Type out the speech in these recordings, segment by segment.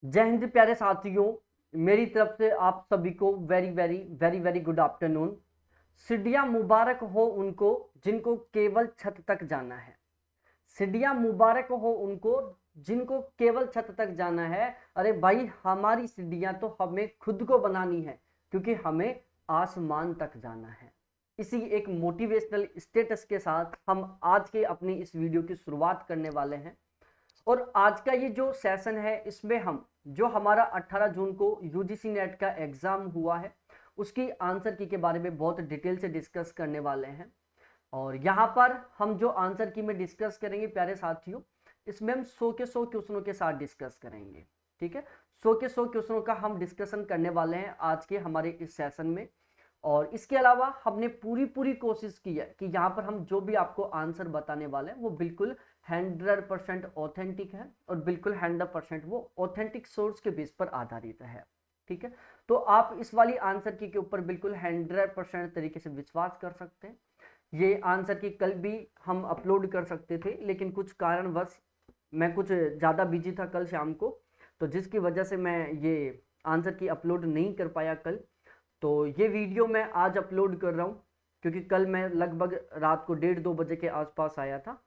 जय हिंद प्यारे साथियों, मेरी तरफ से आप सभी को very very very very good afternoon. सिडिया मुबारक हो उनको जिनको केवल छत तक जाना है। सिडिया मुबारक हो उनको जिनको केवल छत तक जाना है। अरे भाई, हमारी सिडियां तो हमें खुद को बनानी है, क्योंकि हमें आसमान तक जाना है। इसी एक मोटिवेशनल स्टेटस के साथ हम आज के अपनी इस वीडियो की शुरुआत करने वाले हैं। और आज का ये जो सेशन है, इसमें हम जो हमारा 18 जून को यूजीसी नेट का एग्जाम हुआ है, उसकी आंसर की के बारे में बहुत डिटेल से डिस्कस करने वाले हैं। और यहाँ पर हम जो आंसर की में डिस्कस करेंगे प्यारे साथियों, इसमें हम 100 के 100 क्वेश्चनों के साथ डिस्कस करेंगे। ठीक है, 100 के 100 क्वेश्चनों का हम डिस्कशन करने वाले हैं आज के हमारे इस सेशन में। और इसके अलावा हमने पूरी पूरी कोशिश की है कि यहाँ पर हम जो भी आपको आंसर बताने वाले हैं वो बिल्कुल 100% ऑथेंटिक है, और बिल्कुल 100% वो ऑथेंटिक सोर्स के बेस पर आधारित है। ठीक है, तो आप इस वाली आंसर की के ऊपर बिल्कुल 100% तरीके से विश्वास कर सकते हैं। ये आंसर की कल भी हम अपलोड कर सकते थे, लेकिन कुछ कारणवश मैं कुछ ज़्यादा बिजी था कल शाम को, तो जिसकी वजह से मैं ये आंसर की अपलोड नहीं कर पाया कल। तो ये वीडियो मैं आज अपलोड कर रहा हूँ, क्योंकि कल मैं लगभग रात को 1:30-2 बजे के आसपास आया था,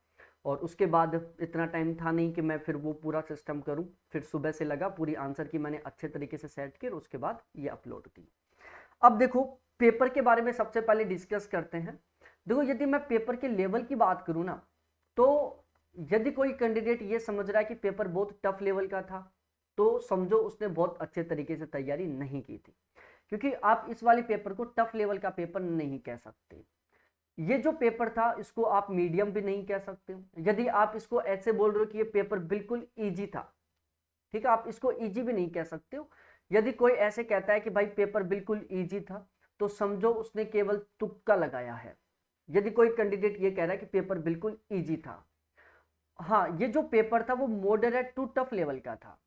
और उसके बाद इतना टाइम था नहीं कि मैं फिर वो पूरा सिस्टम करूँ। फिर सुबह से लगा, पूरी आंसर की मैंने अच्छे तरीके से सेट की और उसके बाद ये अपलोड की। अब देखो, पेपर के बारे में सबसे पहले डिस्कस करते हैं। देखो, यदि मैं पेपर के लेवल की बात करूँ ना, तो यदि कोई कैंडिडेट ये समझ रहा है कि पेपर बहुत टफ लेवल का था, तो समझो उसने बहुत अच्छे तरीके से तैयारी नहीं की थी, क्योंकि आप इस वाले पेपर को टफ लेवल का पेपर नहीं कह सकते। ये जो पेपर था, इसको आप मीडियम भी नहीं कह सकते। यदि आप इसको ऐसे बोल रहे हो कि ये पेपर बिल्कुल इजी था, ठीक है, आप इसको इजी भी नहीं कह सकते हो। यदि कोई ऐसे कहता है कि भाई पेपर बिल्कुल इजी था, तो समझो उसने केवल तुक्का लगाया है। यदि कोई कैंडिडेट ये कह रहा है कि पेपर बिल्कुल इजी था, हाँ, ये जो पेपर था वो मॉडरेट टू टफ लेवल का था।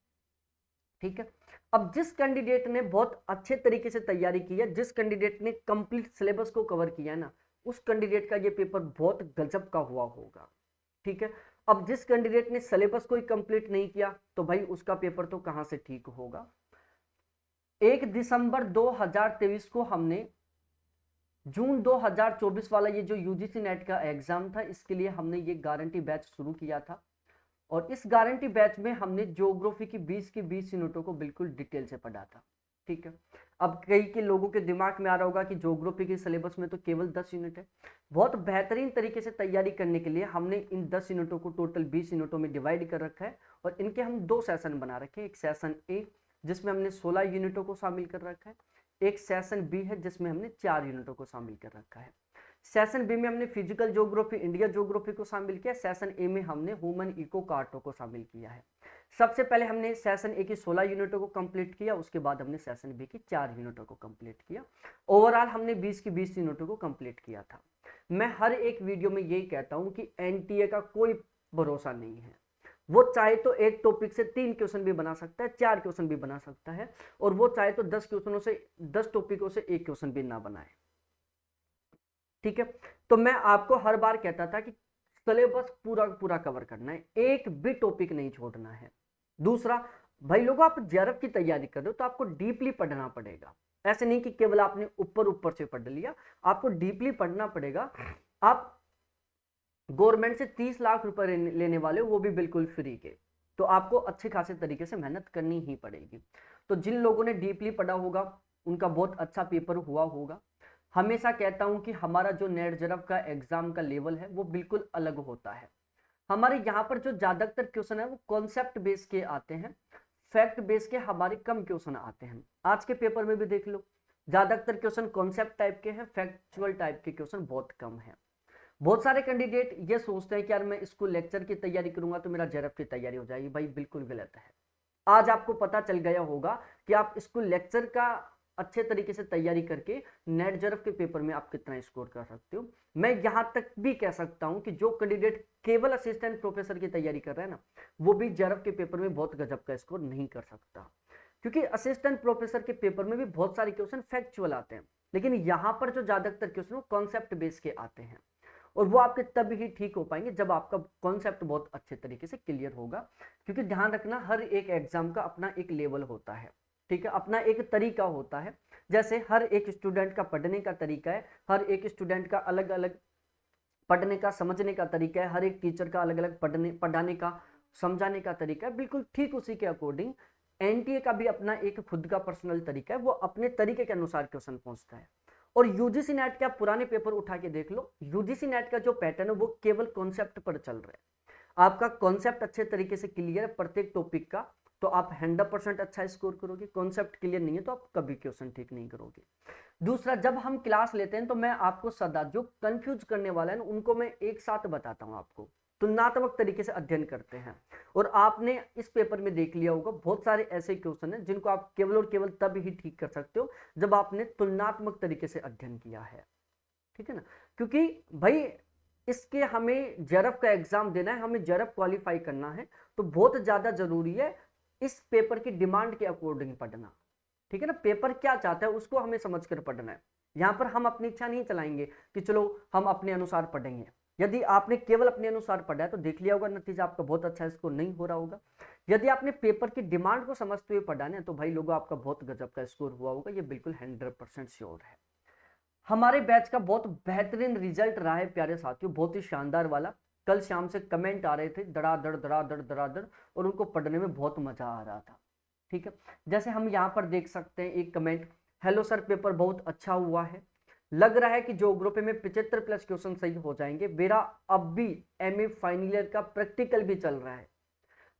ठीक है, अब जिस कैंडिडेट ने बहुत अच्छे तरीके से तैयारी की है, जिस कैंडिडेट ने कंप्लीट सिलेबस को कवर किया है ना, उस कैंडिडेट का ये पेपर बहुत गजब का हुआ होगा। ठीक है, अब जिस कैंडिडेट ने सिलेबस को ही कंप्लीट नहीं किया, तो भाई उसका पेपर तो कहां से ठीक होगा। 1 दिसंबर 2023 को हमने जून 2024 वाला ये जो यूजीसी नेट का एग्जाम था, इसके लिए हमने ये गारंटी बैच शुरू किया था। और इस गारंटी बैच में हमने ज्योग्राफी की 20 की 20 यूनिटों को बिल्कुल डिटेल से पढ़ा था। ठीक है, अब कई के लोगों के दिमाग में आ रहा होगा कि ज्योग्राफी के सिलेबस में तो केवल 10 यूनिट है। बहुत बेहतरीन तरीके से तैयारी करने के लिए हमने इन 10 यूनिटों को टोटल 20 यूनिटों में डिवाइड कर रखा है, और इनके हम 2 सेशन बना रखे हैं। एक सेशन ए, जिसमें हमने 16 यूनिटों को शामिल कर रखा है। एक सेशन बी है, जिसमें हमने 4 यूनिटों को शामिल कर रखा है। सेशन बी में हमने फिजिकल ज्योग्राफी, इंडिया ज्योग्राफी को शामिल किया। सेशन ए में हमने ह्यूमन इको कार्टो को शामिल किया है। सबसे पहले हमने सेशन ए की 16 यूनिटों को कंप्लीट किया, उसके बाद हमने सेशन बी की 4 यूनिटों को कंप्लीट किया। ओवरऑल हमने 20 की 20 यूनिटों को कंप्लीट किया था। मैं हर एक वीडियो में यही कहता हूं कि एनटीए का कोई भरोसा नहीं है। वो चाहे तो एक टॉपिक से 3 क्वेश्चन भी बना सकता है, 4 क्वेश्चन भी बना सकता है, और वो चाहे तो 10 क्वेश्चनों से 10 टॉपिकों से एक क्वेश्चन भी ना बनाए। ठीक है, तो मैं आपको हर बार कहता था कि सिलेबस पूरा पूरा कवर करना है, एक भी टॉपिक नहीं छोड़ना है। दूसरा, भाई लोगों, आप जेआरएफ की तैयारी कर रहे हो तो आपको डीपली पढ़ना पड़ेगा। ऐसे नहीं कि केवल आपने ऊपर ऊपर से पढ़ लिया, आपको डीपली पढ़ना पड़ेगा। आप गवर्नमेंट से 30 लाख रुपए लेने वाले हो, वो भी बिल्कुल फ्री के, तो आपको अच्छे खासे तरीके से मेहनत करनी ही पड़ेगी। तो जिन लोगों ने डीपली पढ़ा होगा, उनका बहुत अच्छा पेपर हुआ होगा। हमेशा कहता हूं कि हमारा जो नेट जेआरएफ का एग्जाम का लेवल है वो बिल्कुल अलग होता है। हमारे यहाँ पर जो ज्यादातर क्वेश्चन है वो कॉन्सेप्ट बेस के आते हैं, फैक्ट बेस के हमारे कम क्वेश्चन आते हैं। आज के पेपर में भी देख लो, ज्यादातर क्वेश्चन कॉन्सेप्ट टाइप के हैं, फैक्चुअल टाइप के क्वेश्चन बहुत कम है। बहुत सारे कैंडिडेट ये सोचते हैं कि यार मैं इसको लेक्चर की तैयारी करूंगा तो मेरा जेआरएफ की तैयारी हो जाएगी। भाई बिल्कुल गलत है। आज आपको पता चल गया होगा कि आप इसको लेक्चर का अच्छे तरीके से तैयारी करके नेट जेआरएफ के पेपर में आप कितना स्कोर कर सकते हो। मैं यहां तक भी कह सकता हूं कि जो कैंडिडेट केवल असिस्टेंट प्रोफेसर की तैयारी कर रहा है ना, वो भी जेआरएफ के पेपर में बहुत गजब का स्कोर नहीं कर सकता, क्योंकि असिस्टेंट प्रोफेसर के पेपर में भी बहुत सारे क्वेश्चन फैक्चुअल आते हैं, लेकिन यहां पर जो ज्यादातर क्वेश्चन वो कॉन्सेप्ट बेस के आते हैं। और वो आपके तब ही ठीक हो पाएंगे जब आपका कॉन्सेप्ट बहुत अच्छे तरीके से क्लियर होगा। क्योंकि ध्यान रखना, हर एक एग्जाम का अपना एक लेवल होता है, ठीक है, अपना एक तरीका होता है। जैसे हर एक स्टूडेंट का पढ़ने का तरीका है, हर एक स्टूडेंट का अलग अलग पढ़ने का समझने का तरीका है, हर एक टीचर का अलग अलग पढ़ाने का समझाने का तरीका है। बिल्कुल ठीक उसी के अकॉर्डिंग एनटीए का भी अपना एक खुद का पर्सनल तरीका है, वो अपने तरीके के अनुसार क्वेश्चन पूछता है। और यूजीसी नेट के आप पुराने पेपर उठा के देख लो, यूजीसी नेट का जो पैटर्न है वो केवल कॉन्सेप्ट पर चल रहा है। आपका कॉन्सेप्ट अच्छे तरीके से क्लियर है प्रत्येक टॉपिक का, तो आप 100% अच्छा स्कोर करोगे। कॉन्सेप्ट क्लियर नहीं है तो आप कभी क्वेश्चन ठीक नहीं करोगे। दूसरा, जब हम क्लास लेते हैं तो मैं आपको सदा जो कंफ्यूज करने वाला है ना, उनको मैं एक साथ बताता हूं। आपको तुलनात्मक तरीके से अध्ययन करते हैं, और आपने इस पेपर में देख लिया होगा बहुत सारे ऐसे क्वेश्चन हैं जिनको आप केवल और केवल तब ही ठीक कर सकते हो जब आपने तुलनात्मक तरीके से अध्ययन किया है, ठीक है ना। क्योंकि भाई इसके हमें जेआरएफ का एग्जाम देना है, हमें जेआरएफ क्वालिफाई करना है, तो बहुत ज्यादा जरूरी है इस पेपर की डिमांड के अकॉर्डिंग पढ़ना, ठीक है ना। पेपर क्या चाहता है उसको हमें समझकर पढ़ना है। यहां पर हम अपनी इच्छा नहीं चलाएंगे कि चलो हम अपने अनुसार पढ़ेंगे। यदि आपने केवल अपने अनुसार पढ़ा है तो देख लिया होगा नतीजा आपका बहुत अच्छा स्कोर नहीं हो रहा होगा। यदि आपने पेपर की डिमांड को समझते हुए पढ़ा है तो भाई लोगों आपका बहुत गजब का स्कोर हुआ होगा, ये बिल्कुल 100% श्योर है। हमारे बैच का बहुत बेहतरीन रिजल्ट रहा है प्यारे साथियों, बहुत ही शानदार वाला। कल शाम से कमेंट आ रहे थे धड़ाधड़ धड़ाधड़ धड़ाधड़, और उनको पढ़ने में बहुत मजा आ रहा था, ठीक है। जैसे हम यहाँ पर देख सकते हैं एक कमेंट, हेलो सर पेपर बहुत अच्छा हुआ है, लग रहा है कि ज्योग्राफी में 75+ क्वेश्चन सही हो जाएंगे। मेरा अब भी एमए फाइनल ईयर का प्रैक्टिकल भी चल रहा है,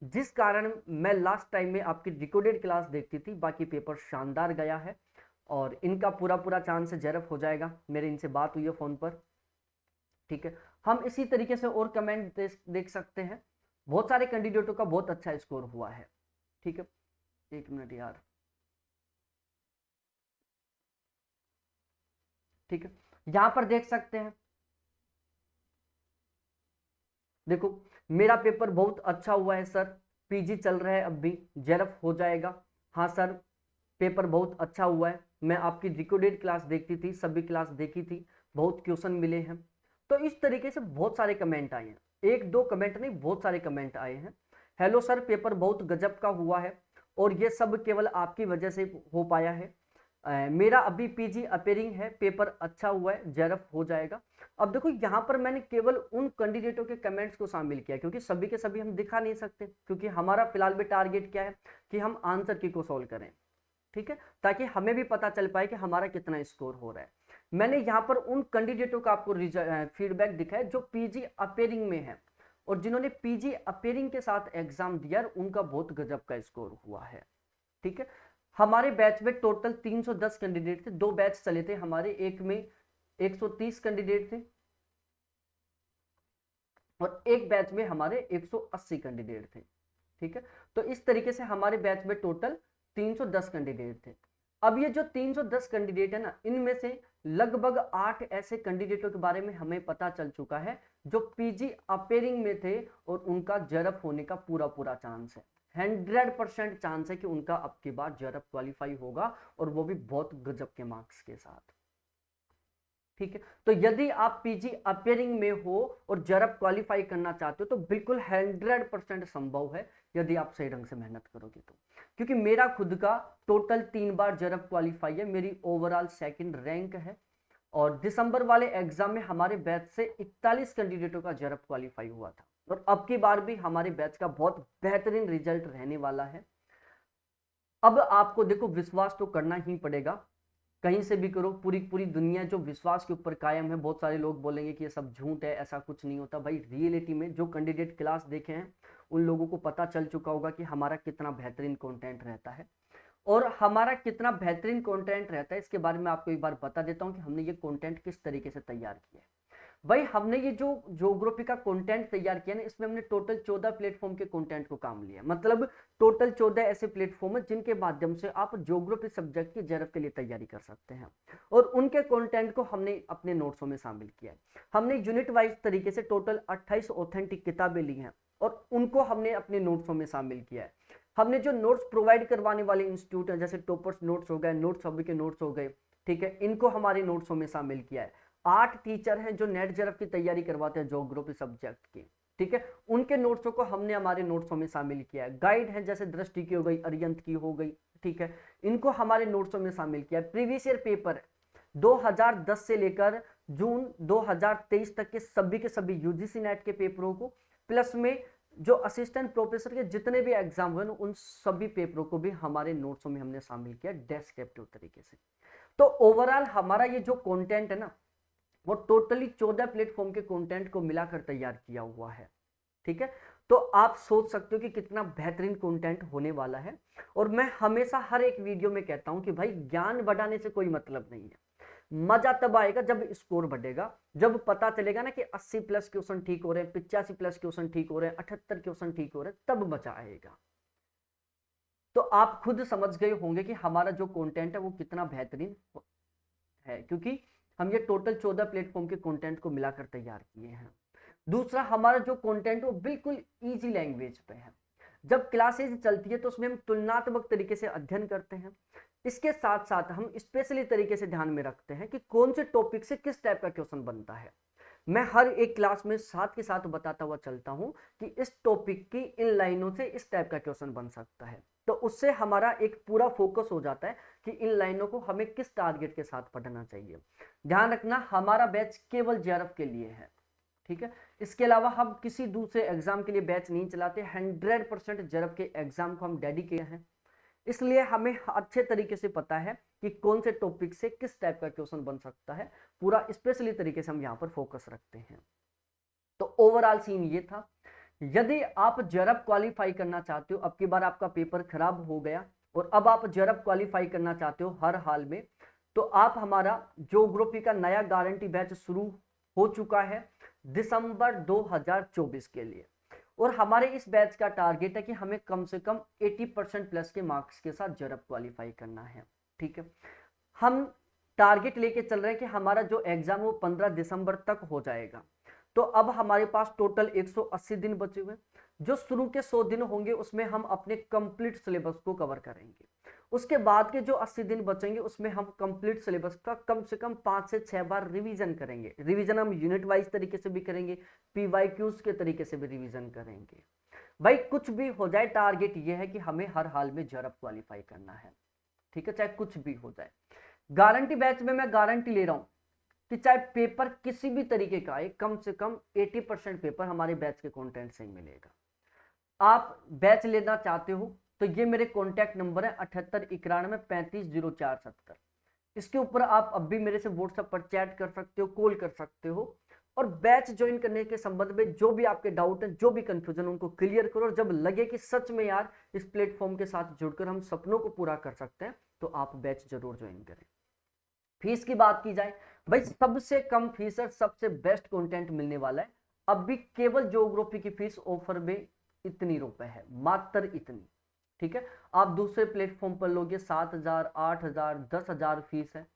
जिस कारण मैं लास्ट टाइम में आपकी रिकॉर्डेड क्लास देखती थी। बाकी पेपर शानदार गया है और इनका पूरा पूरा चांस जेआरएफ हो जाएगा। मेरे इनसे बात हुई है फोन पर, ठीक है। हम इसी तरीके से और कमेंट देख सकते हैं, बहुत सारे कैंडिडेटों का बहुत अच्छा स्कोर हुआ है, ठीक है। एक मिनट यार, ठीक है। यहां पर देख सकते हैं, देखो मेरा पेपर बहुत अच्छा हुआ है सर, पीजी चल रहा है अब भी, जेआरएफ हो जाएगा। हाँ सर पेपर बहुत अच्छा हुआ है, मैं आपकी रिकॉर्डेड क्लास देखती थी, सभी क्लास देखी थी, बहुत क्वेश्चन मिले हैं। तो इस तरीके से बहुत सारे कमेंट आए हैं, एक दो कमेंट नहीं बहुत सारे कमेंट आए हैं। हेलो सर पेपर बहुत गजब का हुआ है और ये सब केवल आपकी वजह से हो पाया है। मेरा अभी पीजी अपेयरिंग है, पेपर अच्छा हुआ है, जेआरएफ हो जाएगा। अब देखो यहाँ पर मैंने केवल उन कैंडिडेटों के कमेंट्स को शामिल किया क्योंकि सभी के सभी हम दिखा नहीं सकते, क्योंकि हमारा फिलहाल में टारगेट क्या है कि हम आंसर की को सॉल्व करें, ठीक है, ताकि हमें भी पता चल पाए कि हमारा कितना स्कोर हो रहा है। मैंने यहाँ पर उन कैंडिडेटों का आपको फीडबैक दिखाया जो पीजी अपेयरिंग में है, और जिन्होंने पीजी अपेयरिंग के साथ एग्जाम दिया उनका बहुत गजब का स्कोर हुआ है, ठीक है। हमारे बैच में टोटल 310 कैंडिडेट थे, दो बैच चले थे हमारे, एक में 130 कैंडिडेट थे और एक बैच में हमारे 180 कैंडिडेट थे, ठीक है। तो इस तरीके से हमारे बैच में टोटल 310 कैंडिडेट थे। अब ये जो 310 कैंडिडेट है ना, इनमें से लगभग 8 ऐसे कैंडिडेटों के बारे में हमें पता चल चुका है जो पीजी अपेयरिंग में थे और उनका जेआरएफ होने का पूरा पूरा चांस है। 100% चांस है कि उनका अब की बार जेआरएफ क्वालिफाई होगा, और वो भी बहुत गजब के मार्क्स के साथ, ठीक है। तो यदि आप पीजी अपेयरिंग में हो और जेआरएफ क्वालिफाई करना चाहते हो तो बिल्कुल 100% संभव है यदि आप सही ढंग से मेहनत करोगे तो। क्योंकि मेरा खुद का टोटल 3 बार जेआरएफ क्वालिफाई है, मेरी ओवरऑल 2nd रैंक है, और दिसंबर वाले एग्जाम में हमारे बैच से 41 कैंडिडेटों का जेआरएफ क्वालिफाई हुआ था, और अब की बार भी हमारे बैच का बहुत बेहतरीन रिजल्ट रहने वाला है। अब आपको देखो विश्वास तो करना ही पड़ेगा, कहीं से भी करो, पूरी पूरी दुनिया जो विश्वास के ऊपर कायम है। बहुत सारे लोग बोलेंगे कि ये सब झूठ है, ऐसा कुछ नहीं होता। भाई रियलिटी में जो कैंडिडेट क्लास देखे हैं उन लोगों को पता चल चुका होगा कि हमारा कितना बेहतरीन कंटेंट रहता है, और हमारा कितना बेहतरीन कंटेंट रहता है इसके बारे में आपको एक बार बता देता हूं कि हमने ये कंटेंट किस तरीके से तैयार किया है। भाई हमने ये जो ज्योग्राफी का कंटेंट तैयार किया ना, इसमें हमने टोटल 14 प्लेटफॉर्म के कंटेंट को काम लिया, मतलब टोटल 14 ऐसे प्लेटफॉर्म है जिनके माध्यम से आप ज्योग्राफी सब्जेक्ट की जेआरएफ के लिए तैयारी कर सकते हैं, और उनके कंटेंट को हमने अपने नोट्सों में शामिल किया है। हमने यूनिट वाइज तरीके से टोटल 28 ऑथेंटिक किताबें ली हैं और उनको हमने अपने नोट्सों में शामिल किया है। हमने जो नोट्स प्रोवाइड करवाने वाले इंस्टीट्यूट हैं, जैसे टॉपर्स नोट्स हो गए, नोट्स हब के नोट्स हो गए, ठीक है, इनको हमारे नोट्सों में शामिल किया है। 8 टीचर हैं जो नेट जेआरएफ की तैयारी करवाते हैं ज्योग्राफी सब्जेक्ट की, ठीक है। उनके नोट्सों को हमने हमारे नोट्सों में शामिल किया है। गाइड है जैसे दृष्टि की हो गई, अरियंत की हो गई, ठीक है, इनको हमारे नोट्सों में शामिल किया है। प्रीवियस ईयर पेपर 2010 से लेकर जून 2023 तक के सभी यूजीसी नेट के पेपरों को, प्लस में जो असिस्टेंट प्रोफेसर के जितने भी एग्जाम हुए उन सभी पेपरों को भी हमारे नोट्सों में हमने शामिल किया डेस्क्रिप्टिव तरीके से। तो ओवरऑल हमारा ये जो कंटेंट है ना, वो टोटली 14 प्लेटफॉर्म के कंटेंट को मिलाकर तैयार किया हुआ है, ठीक है। तो आप सोच सकते हो कि कितना बेहतरीन कंटेंट होने वाला है। और मैं हमेशा हर एक वीडियो में कहता हूं कि भाई ज्ञान बढ़ाने से कोई मतलब नहीं है, मजा तब आएगा जब स्कोर बढ़ेगा, जब पता चलेगा ना कि 80 प्लस क्वेश्चन ठीक हो रहे हैं, 85 प्लस क्वेश्चन ठीक हो रहे हैं, 78 क्वेश्चन ठीक हो रहे हैं, तब मजा आएगा। तो आप खुद समझ गए होंगे कि हमारा जो कंटेंट है वो कितना बेहतरीन है, क्योंकि हम ये टोटल 14 प्लेटफॉर्म के कंटेंट को मिलाकर तैयार किए हैं। दूसरा, हमारा जो कंटेंट वो बिल्कुल इजी लैंग्वेज पे है। जब क्लासेज चलती है तो उसमें हम तुलनात्मक तरीके से अध्ययन करते हैं। इसके साथ साथ हम स्पेशली तरीके से ध्यान में रखते हैं कि कौन से टॉपिक से किस टाइप का क्वेश्चन बनता है। मैं हर एक क्लास में साथ के साथ बताता हुआ चलता हूं कि इस टॉपिक की इन लाइनों से इस टाइप का क्वेश्चन बन सकता है। तो उससे हमारा एक पूरा फोकस हो जाता है कि इन लाइनों को हमें किस टारगेट के साथ पढ़ना चाहिए। ध्यान रखना, हमारा बैच केवल जेआरएफ के लिए है, ठीक है। इसके अलावा हम किसी दूसरे एग्जाम के लिए बैच नहीं चलाते। 100% जेआरएफ के एग्जाम को हम डेडिकेट हैं, इसलिए हमें अच्छे तरीके से पता है कि कौन से टॉपिक से किस टाइप का क्वेश्चन बन सकता है। पूरा स्पेशली तरीके से हम यहाँ पर फोकस रखते हैं। तो ओवरऑल सीन ये था। यदि आप जेआरएफ क्वालिफाई करना चाहते हो, अब की बार आपका पेपर खराब हो गया और अब आप जेआरएफ क्वालिफाई करना चाहते हो हर हाल में, तो आप हमारा ज्योग्राफी का नया गारंटी बैच शुरू हो चुका है दिसंबर 2024 के लिए। और हमारे इस बैच का टारगेट है कि हमें कम से कम 80% प्लस के मार्क्स के साथ जेआरएफ क्वालिफाई करना है, ठीक है। हम टारगेट लेके चल रहे हैं कि हमारा जो एग्जाम है वो 15 दिसंबर तक हो जाएगा। तो अब हमारे पास टोटल 180 दिन बचे हुए। जो शुरू के 100 दिन होंगे उसमें हम अपने कंप्लीट सिलेबस को कवर करेंगे। उसके बाद के जो 80 दिन बचेंगे उसमें हम कंप्लीट सिलेबस का कम से कम 5 से 6 बार रिवीजन करेंगे। रिवीजन हम यूनिट वाइज तरीके से भी करेंगे, पीवाईक्यूज के तरीके से भी रिवीजन करेंगे। भाई कुछ भी हो जाए, टारगेट ये है कि हमें हर हाल में जेआरएफ क्वालिफाई करना है, ठीक है, चाहे कुछ भी हो जाए। गारंटी बैच में मैं गारंटी ले रहा हूं कि चाहे पेपर किसी भी तरीके का आए, कम से कम 80% पेपर हमारे बैच के कंटेंट से ही मिलेगा। आप बैच लेना चाहते हो तो ये मेरे कॉन्टैक्ट नंबर है 7891350470। इसके ऊपर आप अब भी मेरे से व्हाट्सएप पर चैट कर सकते हो, कॉल कर सकते हो। और बैच ज्वाइन करने के संबंध में जो भी आपके डाउट हैं, जो भी कंफ्यूजन, उनको क्लियर करो। और जब लगे कि सच में यार इस प्लेटफॉर्म के साथ जुड़कर हम सपनों को पूरा कर सकते हैं, तो आप बैच जरूर ज्वाइन करें। फीस की बात की जाए, भाई सबसे कम फीस है, सबसे बेस्ट कंटेंट मिलने वाला है। अब भी केवल ज्योग्राफी की फीस ऑफर में इतनी रुपए है, मात्र इतनी, ठीक है। आप दूसरे प्लेटफॉर्म पर लोगे 7,000, 8,000, 10,000 फीस है,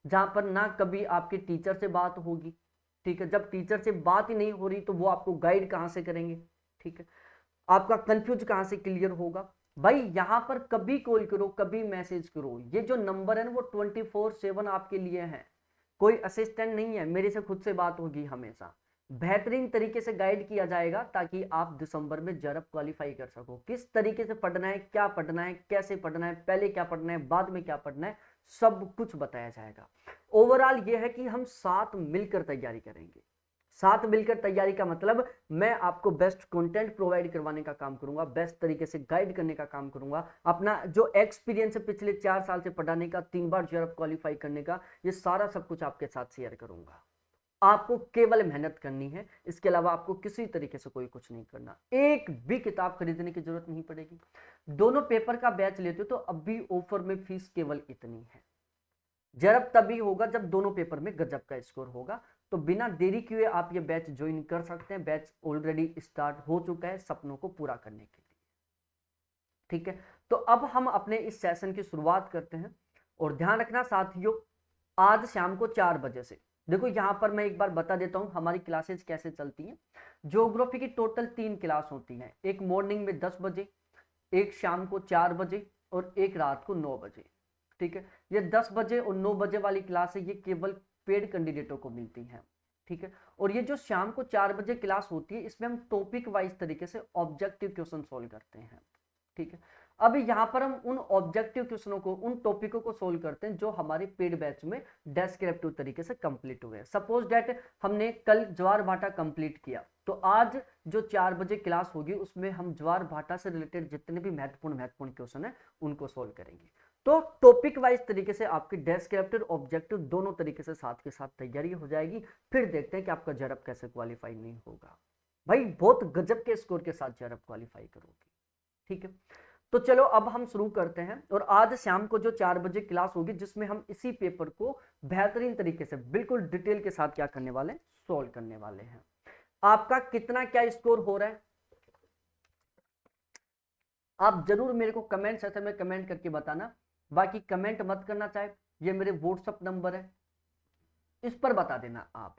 जहां पर ना कभी आपके टीचर से बात होगी, ठीक है। जब टीचर से बात ही नहीं हो रही तो वो आपको गाइड कहां से करेंगे, ठीक है। आपका कंफ्यूज कहां से क्लियर होगा। भाई यहां पर कभी कॉल करो, कभी मैसेज करो, ये जो नंबर है ना वो 24/7 आपके लिए है। कोई असिस्टेंट नहीं है, मेरे से खुद से बात होगी हमेशा। बेहतरीन तरीके से गाइड किया जाएगा ताकि आप दिसंबर में जेआरएफ क्वालिफाई कर सको। किस तरीके से पढ़ना है, क्या पढ़ना है, कैसे पढ़ना है, पहले क्या पढ़ना है, बाद में क्या पढ़ना है, सब कुछ बताया जाएगा। ओवरऑल ये है कि हम साथ मिलकर तैयारी करेंगे। साथ मिलकर तैयारी का मतलब मैं आपको बेस्ट कंटेंट प्रोवाइड करवाने का काम करूंगा, बेस्ट तरीके से गाइड करने का काम करूंगा। अपना जो एक्सपीरियंस है पिछले 4 साल से पढ़ाने का, 3 बार जेआरएफ क्वालिफाई करने का, ये सारा सब कुछ आपके साथ शेयर करूंगा। आपको केवल मेहनत करनी है, इसके अलावा आपको किसी तरीके से कोई कुछ नहीं करना। एक भी किताब खरीदने की जरूरत नहीं पड़ेगी। दोनों पेपर का बैच लेते हो तो अब भी ऑफर में फीस केवल इतनी है। जेआरएफ तभी होगा जब दोनों पेपर में गजब का स्कोर होगा। तो बिना देरी किए आप ये बैच ज्वाइन कर सकते हैं। बैच ऑलरेडी स्टार्ट हो चुका है सपनों को पूरा करने के लिए, ठीक है। तो अब हम अपने इस सेशन की शुरुआत करते हैं। और ध्यान रखना साथियों, आज शाम को 4 बजे से, देखो यहां पर मैं एक बार बता देता हूं हमारी क्लासेस कैसे चलती हैं। ज्योग्राफी की टोटल 3 क्लास होती हैं, एक मॉर्निंग में 10 बजे, एक शाम को 4 बजे और एक रात को 9 बजे, ठीक है। ये 10 बजे और 9 बजे वाली क्लास है, ये केवल पेड कैंडिडेटों को मिलती हैं, ठीक है। और ये जो शाम को 4 बजे क्लास होती है, इसमें हम टॉपिक वाइज तरीके से ऑब्जेक्टिव क्वेश्चन सोल्व करते हैं, ठीक है। अब यहाँ पर हम उन ऑब्जेक्टिव क्वेश्चनों को, उन टॉपिकों को सोल्व करते हैं जो हमारे पेड बैच में डेस्क्रिप्टिव तरीके से कंप्लीट हुए हैं। सपोज दैट हमने कल ज्वार भाटा कंप्लीट किया, तो आज जो 4 बजे क्लास होगी उसमें हम ज्वार भाटा से रिलेटेड जितने भी महत्वपूर्ण क्वेश्चन है उनको सोल्व करेंगे। तो टॉपिक वाइज तरीके से आपकी डेस्क्रिप्टिव ऑब्जेक्टिव दोनों तरीके से साथ के साथ तैयारी हो जाएगी। फिर देखते हैं कि आपका जेआरएफ कैसे क्वालिफाई नहीं होगा। भाई बहुत गजब के स्कोर के साथ जेआरएफ क्वालिफाई करोगे, ठीक है। तो चलो अब हम शुरू करते हैं। और आज शाम को जो 4 बजे क्लास होगी जिसमें हम इसी पेपर को बेहतरीन तरीके से बिल्कुल डिटेल के साथ क्या करने वाले हैं, सोल्व करने वाले हैं। आपका कितना क्या स्कोर हो रहा है आप जरूर मेरे को कमेंट सेक्शन में कमेंट करके बताना। बाकी कमेंट मत करना, चाहे ये मेरे व्हाट्सएप नंबर है इस पर बता देना आप,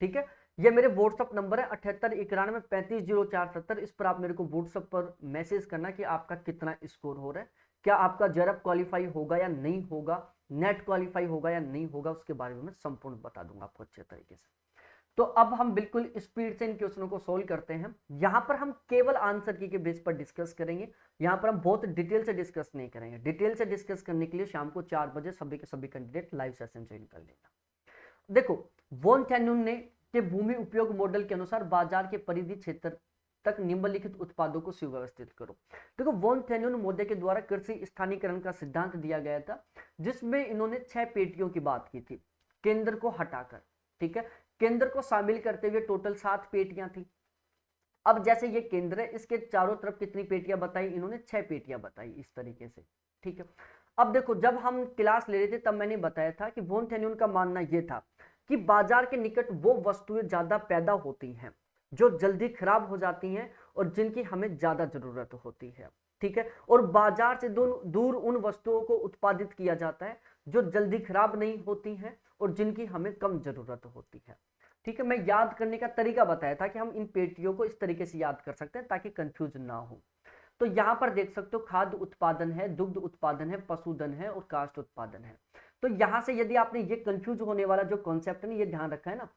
ठीक है। ये मेरे व्हाट्सएप नंबर है 7891350470। इस पर आप मेरे को व्हाट्सएप पर मैसेज करना कि आपका कितना स्कोर हो रहा है, क्या आपका जेआरएफ क्वालिफाई होगा या नहीं होगा, नेट क्वालिफाई होगा या नहीं होगा, उसके बारे में मैं संपूर्ण बता दूंगा आपको अच्छे तरीके से। तो अब हम बिल्कुल स्पीड से इन क्वेश्चनों को सोल्व करते हैं। यहां पर हम केवल आंसर की के बेस पर डिस्कस करेंगे, यहां पर हम बहुत डिटेल से डिस्कस नहीं करेंगे। डिटेल से डिस्कस करने के लिए शाम को 4 बजे सभी के सभी कैंडिडेट लाइव सेशन ज्वाइन कर लेना। देखो, वॉन थेन्यून ने के भूमि उपयोग मॉडल के अनुसार बाजार के परिधि क्षेत्र तक निम्नलिखित उत्पादों को सुव्यवस्थित करो। देखो, वॉन थेन्यून मॉडल के द्वारा कृषि स्थानीकरण का सिद्धांत दिया गया था, जिसमें इन्होंने 6 पेटियों की बात की थी केंद्र को हटाकर, ठीक है। केंद्र को शामिल करते हुए टोटल 7 पेटियां थी। अब जैसे ये केंद्र है, इसके चारों तरफ कितनी पेटियां बताई इन्होंने, 6 पेटियां बताई इस तरीके से, ठीक है। अब देखो, जब हम क्लास ले रहे थे तब मैंने बताया था कि वॉन थेन्यून का मानना यह था कि बाजार के निकट वो वस्तुएं ज्यादा पैदा होती हैं जो जल्दी खराब हो जाती हैं और जिनकी हमें ज्यादा जरूरत होती है, ठीक है। और बाजार से दूर उन वस्तुओं को उत्पादित किया जाता है जो जल्दी खराब नहीं होती हैं और जिनकी हमें कम जरूरत होती है, ठीक है। मैं याद करने का तरीका बताया था कि हम इन पेटियों को इस तरीके से याद कर सकते हैं ताकि कंफ्यूज ना हो। तो यहां पर देख सकते हो खाद्य उत्पादन है, दुग्ध उत्पादन है, पशुधन है और काष्ठ उत्पादन है। तो यहां से यदि आपने ये कंफ्यूज होने वाला जो कॉन्सेप्ट है ना, ये ध्यान रखा है ना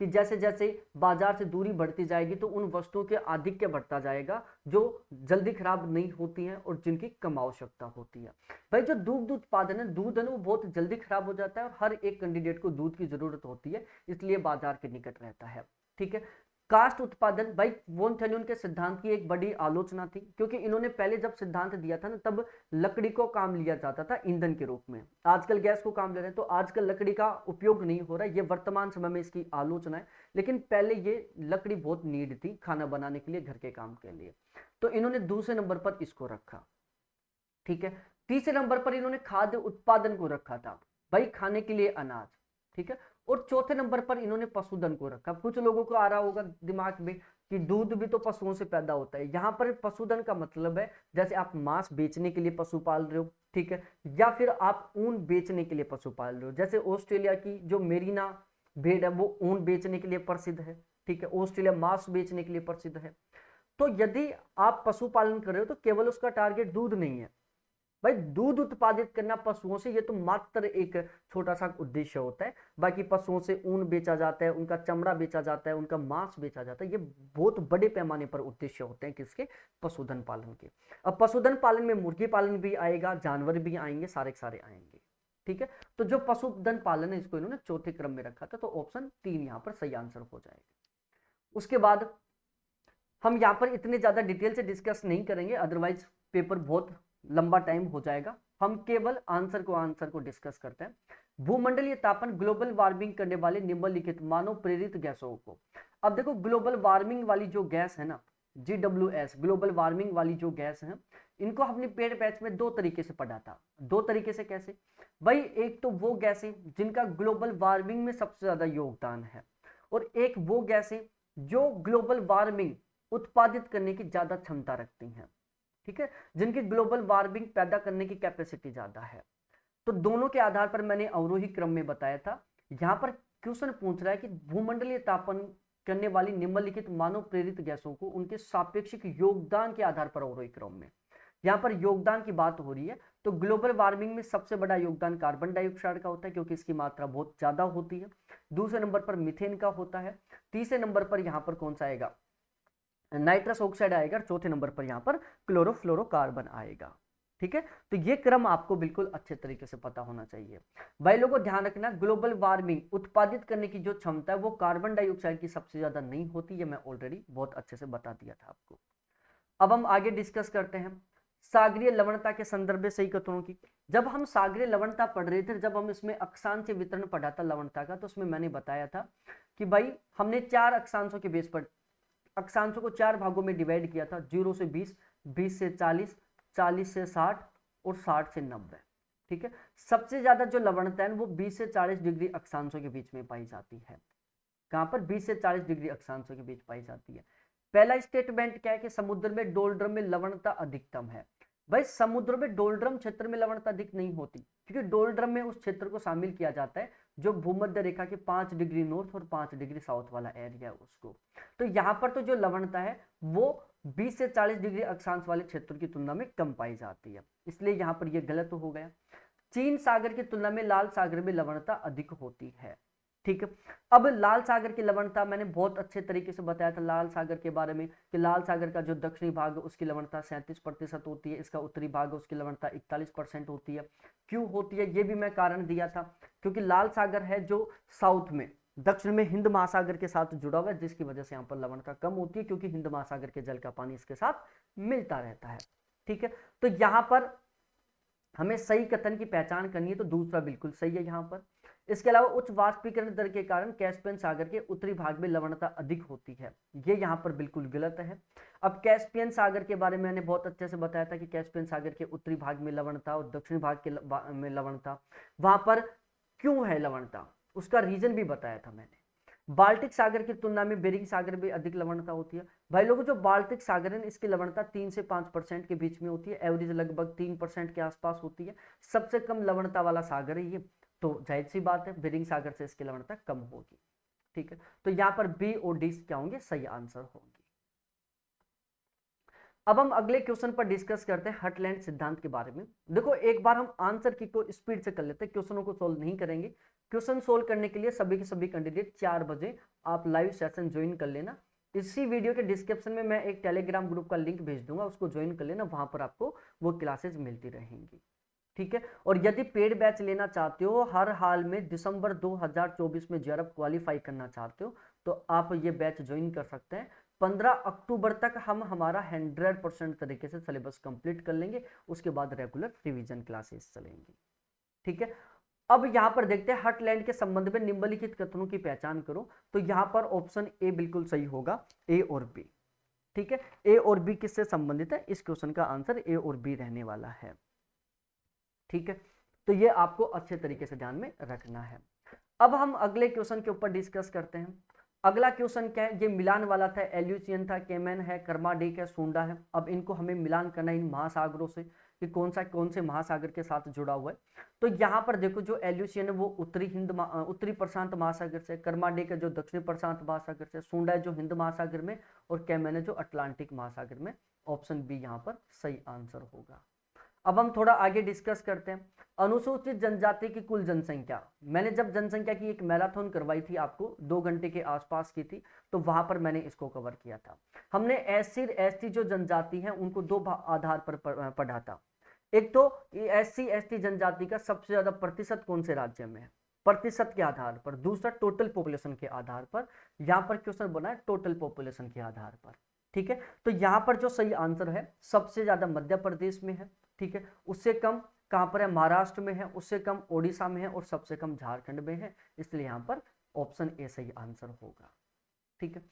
कि जैसे जैसे बाजार से दूरी बढ़ती जाएगी तो उन वस्तुओं के आधिक्य बढ़ता जाएगा जो जल्दी खराब नहीं होती हैं और जिनकी कम आवश्यकता होती है। भाई जो दुग्ध उत्पादन है, दूध है ना, वो बहुत जल्दी खराब हो जाता है और हर एक कैंडिडेट को दूध की जरूरत होती है, इसलिए बाजार के निकट रहता है, ठीक है। काष्ठ उत्पादन, भाई वॉन थेन्यून के सिद्धांत की एक बड़ी आलोचना थी, क्योंकि इन्होंने पहले जब सिद्धांत दिया था ना तब लकड़ी को काम लिया जाता था ईंधन के रूप में, आजकल गैस को काम ले रहे हैं। तो आजकल लकड़ी का उपयोग नहीं हो रहा है, ये वर्तमान समय में इसकी आलोचना है, लेकिन पहले ये लकड़ी बहुत नीड थी खाना बनाने के लिए, घर के काम के लिए। तो इन्होंने दूसरे नंबर पर इसको रखा, ठीक है। तीसरे नंबर पर इन्होंने खाद्य उत्पादन को रखा था, भाई खाने के लिए अनाज, ठीक है। और चौथे नंबर पर इन्होंने पशुधन को रखा। कुछ लोगों को आ रहा होगा दिमाग में कि दूध भी तो पशुओं से पैदा होता है। यहाँ पर पशुधन का मतलब है जैसे आप मांस बेचने के लिए पशु पाल रहे हो, ठीक है, या फिर आप ऊन बेचने के लिए पशु पाल रहे हो। जैसे ऑस्ट्रेलिया की जो मेरिना भेड़ है वो ऊन बेचने के लिए प्रसिद्ध है, ठीक है। ऑस्ट्रेलिया मांस बेचने के लिए प्रसिद्ध है। तो यदि आप पशुपालन कर रहे हो तो केवल उसका टारगेट दूध नहीं है, भाई दूध उत्पादित करना पशुओं से ये तो मात्र एक छोटा सा उद्देश्य होता है। बाकी पशुओं से ऊन बेचा जाता है, उनका चमड़ा बेचा जाता है, उनका मांस बेचा जाता है, ये बहुत बड़े पैमाने पर उद्देश्य होते हैं किसके, पशुधन पालन के। अब पशुधन पालन में मुर्गी पालन भी आएगा, जानवर भी आएंगे, सारे के सारे आएंगे, ठीक है। तो जो पशुधन पालन है इसको इन्होंने चौथे क्रम में रखा था, तो ऑप्शन 3 यहाँ पर सही आंसर हो जाएगा। उसके बाद हम यहाँ पर इतने ज्यादा डिटेल से डिस्कस नहीं करेंगे, अदरवाइज पेपर बहुत लंबा टाइम हो जाएगा। हम केवल आंसर को डिस्कस करते हैं। भूमंडलीय तापन ग्लोबल वार्मिंग करने वाले निम्नलिखित मानव प्रेरित गैसों को। अब देखो, ग्लोबल वार्मिंग वाली जो गैस है ना, GWS, ग्लोबल वार्मिंग वाली जो गैस है, इनको अपने पेड बैच में 2 तरीके से पढ़ा था। 2 तरीके से कैसे भाई, एक तो वो गैसें जिनका ग्लोबल वार्मिंग में सबसे ज्यादा योगदान है, और एक वो गैसें जो ग्लोबल वार्मिंग उत्पादित करने की ज्यादा क्षमता रखती हैं, ठीक है, जिनकी ग्लोबल वार्मिंग पैदा करने की कैपेसिटी ज्यादा है। तो दोनों के आधार पर मैंने अवरोही क्रम में बताया था। यहां पर क्वेश्चन पूछ रहा है कि भूमंडलीय तापन करने वाली निम्नलिखित मानव प्रेरित गैसों को उनके सापेक्षिक योगदान के आधार पर अवरोही क्रम में, यहाँ पर योगदान की बात हो रही है, तो ग्लोबल वार्मिंग में सबसे बड़ा योगदान कार्बन डाइऑक्साइड का होता है क्योंकि इसकी मात्रा बहुत ज्यादा होती है। दूसरे नंबर पर मीथेन का होता है। तीसरे नंबर पर यहाँ पर कौन सा आएगा, नाइट्रस ऑक्साइड आएगा। चौथे नंबर पर यहाँ पर क्लोरोफ्लोरोकार्बन आएगा। ठीक है, तो ये क्रम आपको बिल्कुल अच्छे तरीके से पता होना चाहिए। भाई लोगों ध्यान रखना, ग्लोबल वार्मिंग उत्पादित करने की जो क्षमता है वो कार्बन डाइऑक्साइड की सबसे ज्यादा नहीं होती है, मैं ऑलरेडी बहुत अच्छे से बता दिया था आपको। अब हम आगे डिस्कस करते हैं सागरीय लवणता के संदर्भ में सही कथनों की। जब हम सागरीय लवणता पढ़ रहे थे, जब हम इसमें अक्षांश वितरण पढ़ा था लवणता का, तो उसमें मैंने बताया था कि भाई हमने 4 अक्षांशों के बेस पर अक्षांशों को 4 भागों में डिवाइड किया था, 0 से 20, 20 से 40, 40 से 60 और 60 से 90। ठीक है, सबसे ज्यादा जो लवणता है वो 20 से 40 डिग्री अक्षांशों के बीच में पाई जाती है। कहां पर, 20 से 40 डिग्री अक्षांशों के बीच पाई जाती है। पहला स्टेटमेंट क्या है कि समुद्र में डोलड्रम में लवणता अधिकतम है। भाई समुद्र में डोलड्रम क्षेत्र में लवणता अधिक नहीं होती, क्योंकि डोलड्रम में उस क्षेत्र को शामिल किया जाता है जो भूमध्य रेखा के 5 डिग्री नॉर्थ और 5 डिग्री साउथ वाला एरिया है उसको। तो यहाँ पर तो जो लवणता है वो 20 से 40 डिग्री अक्षांश वाले क्षेत्र की तुलना में कम पाई जाती है, इसलिए यहाँ पर यह गलत हो गया। चीन सागर की तुलना में लाल सागर में लवणता अधिक होती है। ठीक है, अब लाल सागर की लवणता मैंने बहुत अच्छे तरीके से बताया था लाल सागर के बारे में कि लाल सागर का जो दक्षिणी भाग है उसकी लवणता 37% होती है, इसका उत्तरी भाग उसकी लवणता 41% होती है। क्यों होती है ये भी मैं कारण दिया था, क्योंकि लाल सागर है जो साउथ में दक्षिण में हिंद महासागर के साथ जुड़ा हुआ है, जिसकी वजह से यहाँ पर लवणता कम होती है क्योंकि हिंद महासागर के जल का पानी इसके साथ मिलता रहता है। ठीक है, तो यहाँ पर हमें सही कथन की पहचान करनी है, तो दूसरा बिल्कुल सही है यहाँ पर। इसके अलावा उच्च वाष्पीकरण दर के कारण कैस्पियन सागर के उत्तरी भाग में लवणता अधिक होती है, ये यहाँ पर बिल्कुल गलत है। अब कैस्पियन सागर के बारे में मैंने बहुत अच्छे से बताया था कि कैस्पियन सागर के उत्तरी भाग में लवणता और दक्षिणी भाग के में लवणता, वहां पर क्यों है लवणता उसका रीजन भी बताया था मैंने। बाल्टिक सागर की तुलना में बेरिंग सागर में अधिक लवणता होती है। भाई लोगों जो बाल्टिक सागर है इसकी लवणता 3 से 5% के बीच में होती है, एवरेज लगभग 3% के आसपास होती है। सबसे कम लवणता वाला सागर है ये, तो जाहिर सी बात है बेरिंग सागर से इसकी लवणता कम होगी। ठीक है, तो यहाँ पर बी और डी क्या होंगे, सही आंसर होंगे। अब हम अगले क्वेश्चन पर डिस्कस करते हैं हटलैंड सिद्धांत के बारे में। देखो एक बार हम आंसर की को स्पीड से कर लेते हैं, क्वेश्चनों को सोल्व नहीं करेंगे। क्वेश्चन सोल्व करने के लिए सभी के सभी कैंडिडेट 4 बजे आप लाइव सेशन ज्वाइन कर लेना। इसी वीडियो के डिस्क्रिप्शन में मैं एक टेलीग्राम ग्रुप का लिंक भेज दूंगा, उसको ज्वाइन कर लेना, वहां पर आपको वो क्लासेस मिलती रहेंगी। ठीक है, और यदि पेड बैच लेना चाहते हो हर हाल में दिसंबर 2024 में जेआरएफ क्वालिफाई करना चाहते हो तो आप ये बैच ज्वाइन कर सकते हैं। 15 अक्टूबर तक हम हमारा 100% तरीके से सिलेबस कंप्लीट कर लेंगे, उसके बाद रेगुलर रिवीजन क्लासेस चलेंगी। ठीक है, अब यहां पर देखते हैं हटलैंड के संबंध में निम्नलिखित कथनों की पहचान करो, तो यहां पर ऑप्शन ए बिल्कुल सही होगा, ए और बी। ठीक है, ए और बी किससे संबंधित है, इस क्वेश्चन का आंसर ए और बी रहने वाला है। ठीक है, तो ये आपको अच्छे तरीके से ध्यान में रखना है। अब हम अगले क्वेश्चन के ऊपर डिस्कस करते हैं। अगला क्वेश्चन क्या है, ये मिलान वाला था, एल्यूसियन था, केमन है, कर्माडेक है, सुंडा है। अब इनको हमें मिलान करना है इन महासागरों से कि कौन से महासागर के साथ जुड़ा हुआ है। तो यहाँ पर देखो जो एल्यूसियन है वो उत्तरी प्रशांत महासागर से, कर्माडेक है जो दक्षिणी प्रशांत महासागर से, सुंडा है जो हिंद महासागर में, और केमन है जो अटलांटिक महासागर में। ऑप्शन बी यहाँ पर सही आंसर होगा। अब हम थोड़ा आगे डिस्कस करते हैं। अनुसूचित जनजाति की कुल जनसंख्या, मैंने जब जनसंख्या की एक मैराथन करवाई थी आपको 2 घंटे के आसपास की थी, तो वहां पर मैंने इसको कवर किया था। हमने एससी एसटी जो जनजाति है उनको 2 आधार पर पढ़ा था। एक तो एससी एसटी जनजाति का सबसे ज्यादा प्रतिशत कौन से राज्य में है, प्रतिशत के आधार पर। दूसरा टोटल पॉपुलेशन के आधार पर, यहां पर क्वेश्चन बना है टोटल पॉपुलेशन के आधार पर। ठीक है, तो यहां पर जो सही आंसर है सबसे ज्यादा मध्य प्रदेश में है। ठीक है, उससे कम कहां पर है, महाराष्ट्र में है, उससे कम ओडिशा में है, और सबसे कम झारखंड में है, इसलिए यहां पर ऑप्शन ए सही आंसर होगा। ठीक है,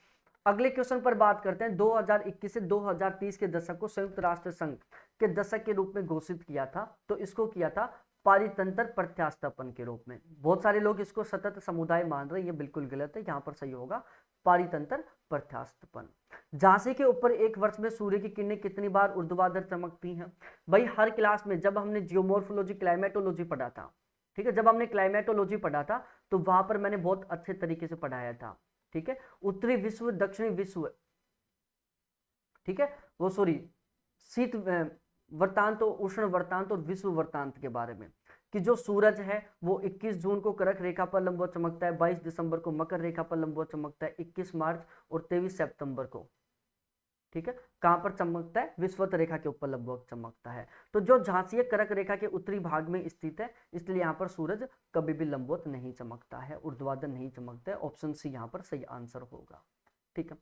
अगले क्वेश्चन पर बात करते हैं। 2021 से 2030 के दशक को संयुक्त राष्ट्र संघ के दशक के रूप में घोषित किया था, तो इसको किया था पारितंत्र प्रत्यास्थापन के रूप में। बहुत सारे लोग इसको सतत समुदाय मान रहे हैं, ये बिल्कुल गलत है, यहाँ पर सही होगा पारितंत्र प्रत्यास्थापन। झांसी के ऊपर एक वर्ष में सूर्य की किरणें कितनी बार ऊर्ध्वाधर चमकती हैं। भाई हर क्लास में जब हमने जियोमॉर्फोलॉजी क्लाइमेटोलॉजी पढ़ा था, ठीक है, जब हमने क्लाइमेटोलॉजी पढ़ा था तो वहां पर मैंने बहुत अच्छे तरीके से पढ़ाया था। ठीक है, उत्तरी विश्व दक्षिणी विश्व, ठीक है, वो सॉरी शीत वर्तांत, उष्ण वर्तांत और विश्व वर्तांत के बारे में, कि जो सूरज है वो 21 जून को कर्क रेखा पर लंबवत चमकता है, 22 दिसंबर को मकर रेखा पर लंबवत चमकता है, 21 मार्च और 23 सितंबर को, ठीक है, कहां पर चमकता है, विषुवत रेखा के ऊपर लंबवत चमकता है। तो जो झांसी है कर्क रेखा के उत्तरी भाग में स्थित है, इसलिए यहाँ पर सूरज कभी भी लंबवत नहीं चमकता है, ऊर्ध्वाधर नहीं चमकता है। ऑप्शन सी यहाँ पर सही आंसर होगा, ठीक है।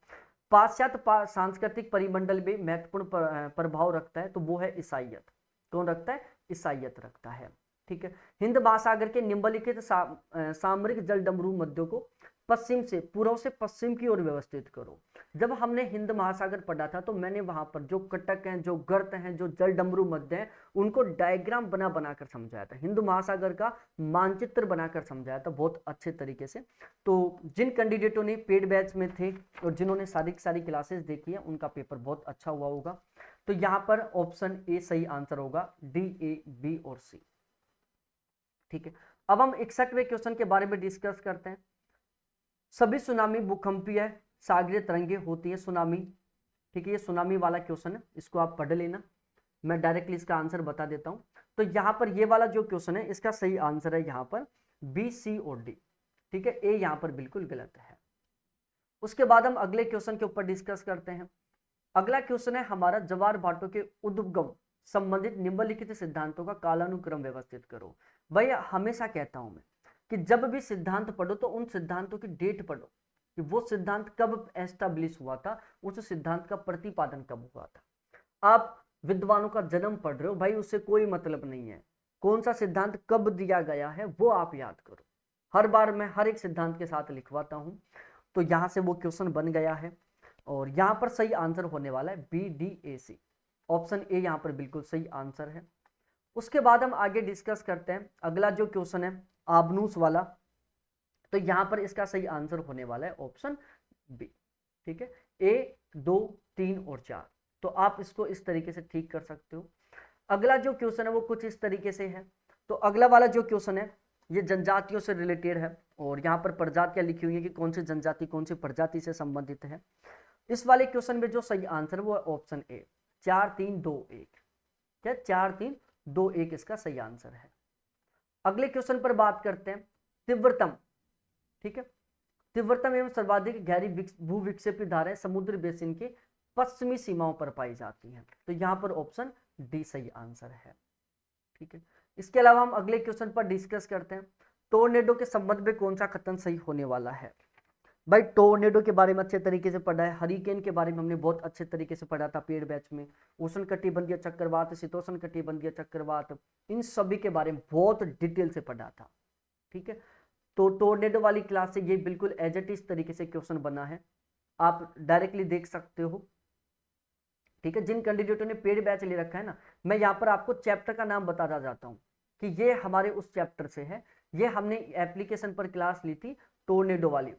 पाश्चात्य सांस्कृतिक परिमंडल में महत्वपूर्ण प्रभाव रखता है, तो वो है ईसाइयत। कौन रखता है, ईसाइयत रखता है, ठीक है। हिंद महासागर के निम्नलिखित सामरिक जल डमरू मध्यों को पश्चिम से, पूर्व से पश्चिम की ओर व्यवस्थित करो। जब हमने हिंद महासागर पढ़ा था तो मैंने वहां पर जो कटक हैं, जो गर्त हैं, जो जल डमरू मध्य हैं, उनको डायग्राम बना बनाकर समझाया था, हिंद महासागर का मानचित्र बनाकर समझाया था बहुत अच्छे तरीके से। तो जिन कैंडिडेटों ने पेड बैच में थे और जिन्होंने सारी क्लासेस देखी है, उनका पेपर बहुत अच्छा हुआ होगा। तो यहाँ पर ऑप्शन ए सही आंसर होगा, डी, ए, बी और सी, ठीक है। अब हम 61वें क्वेश्चन के बारे में डिस्कस करते हैं। सभी सुनामी भूकंपीय सागरीय तरंगे होती है, सुनामी, ठीक है, ये सुनामी वाला क्वेश्चन है, इसको आप पढ़ लेना, मैं डायरेक्टली इसका आंसर बता देता हूं। तो यहाँ पर ये वाला जो क्वेश्चन है, इसका सही आंसर है यहाँ पर बी, सी और डी, ठीक है, ए यहाँ पर बिल्कुल गलत है। उसके बाद हम अगले क्वेश्चन के ऊपर डिस्कस करते हैं। अगला क्वेश्चन है हमारा, ज्वार भाटों के उद्गम संबंधित निम्नलिखित सिद्धांतों का कालानुक्रम व्यवस्थित करो। भाई हमेशा कहता हूं मैं कि जब भी सिद्धांत पढ़ो तो उन सिद्धांतों की डेट पढ़ो, कि वो सिद्धांत कब एस्टैब्लिश हुआ था, उस सिद्धांत का प्रतिपादन कब हुआ था। आप विद्वानों का जन्म पढ़ रहे हो भाई, उससे कोई मतलब नहीं है, कौन सा सिद्धांत कब दिया गया है वो आप याद करो। हर बार मैं हर एक सिद्धांत के साथ लिखवाता हूं। तो यहां से वो क्वेश्चन बन गया है और यहां पर सही आंसर होने वाला है B, D, A, C, option A यहां पर बिल्कुल सही आंसर है। उसके बाद हम आगे डिस्कस करते हैं अगला जो क्वेश्चन है आबनूस वाला। तो यहां पर इसका सही आंसर होने वाला है ऑप्शन बी, ठीक है, ए, 2, 3 और 4। तो आप इसको इस तरीके से ठीक कर सकते हो। अगला जो क्वेश्चन है वो कुछ इस तरीके से है। तो अगला वाला जो क्वेश्चन है ये जनजातियों से रिलेटेड है और यहाँ पर प्रजातियां लिखी हुई है कि कौन सी जनजाति कौन सी प्रजाति से संबंधित है। इस वाले क्वेश्चन में जो सही आंसर है वो है ऑप्शन ए, 4, 3, 2, 1, क्या 4, 3, 2, 1 इसका सही आंसर है। अगले क्वेश्चन पर बात करते हैं तीव्रतम, ठीक है, तीव्रतम एवं सर्वाधिक गहरी भूविक्षेपित धाराएं समुद्र बेसिन के पश्चिमी सीमाओं पर पाई जाती हैं। तो यहाँ पर ऑप्शन डी सही आंसर है, ठीक है। इसके अलावा हम अगले क्वेश्चन पर डिस्कस करते हैं टोर्नेडो के संबंध में कौन सा कथन सही होने वाला है। भाई टोर्नेडो के बारे में अच्छे तरीके से पढ़ा है, हरिकेन के बारे में हमने बहुत अच्छे तरीके से पढ़ा था पेड बैच में, उष्ण कटिबंधीय चक्रवात, शीतोष्ण कटिबंधीय चक्रवात, इन सभी के बारे में बहुत डिटेल से पढ़ा था, ठीक है। तो टोर्नेडो वाली क्लास से ये बिल्कुल एज इट इज तरीके से क्वेश्चन बना है, आप डायरेक्टली देख सकते हो, ठीक है। जिन कैंडिडेटों ने पेड बैच ले रखा है ना, मैं यहाँ पर आपको चैप्टर का नाम बताता जाता हूँ कि ये हमारे उस चैप्टर से है, ये हमने एप्लीकेशन पर क्लास ली थी टोर्नेडो वाली,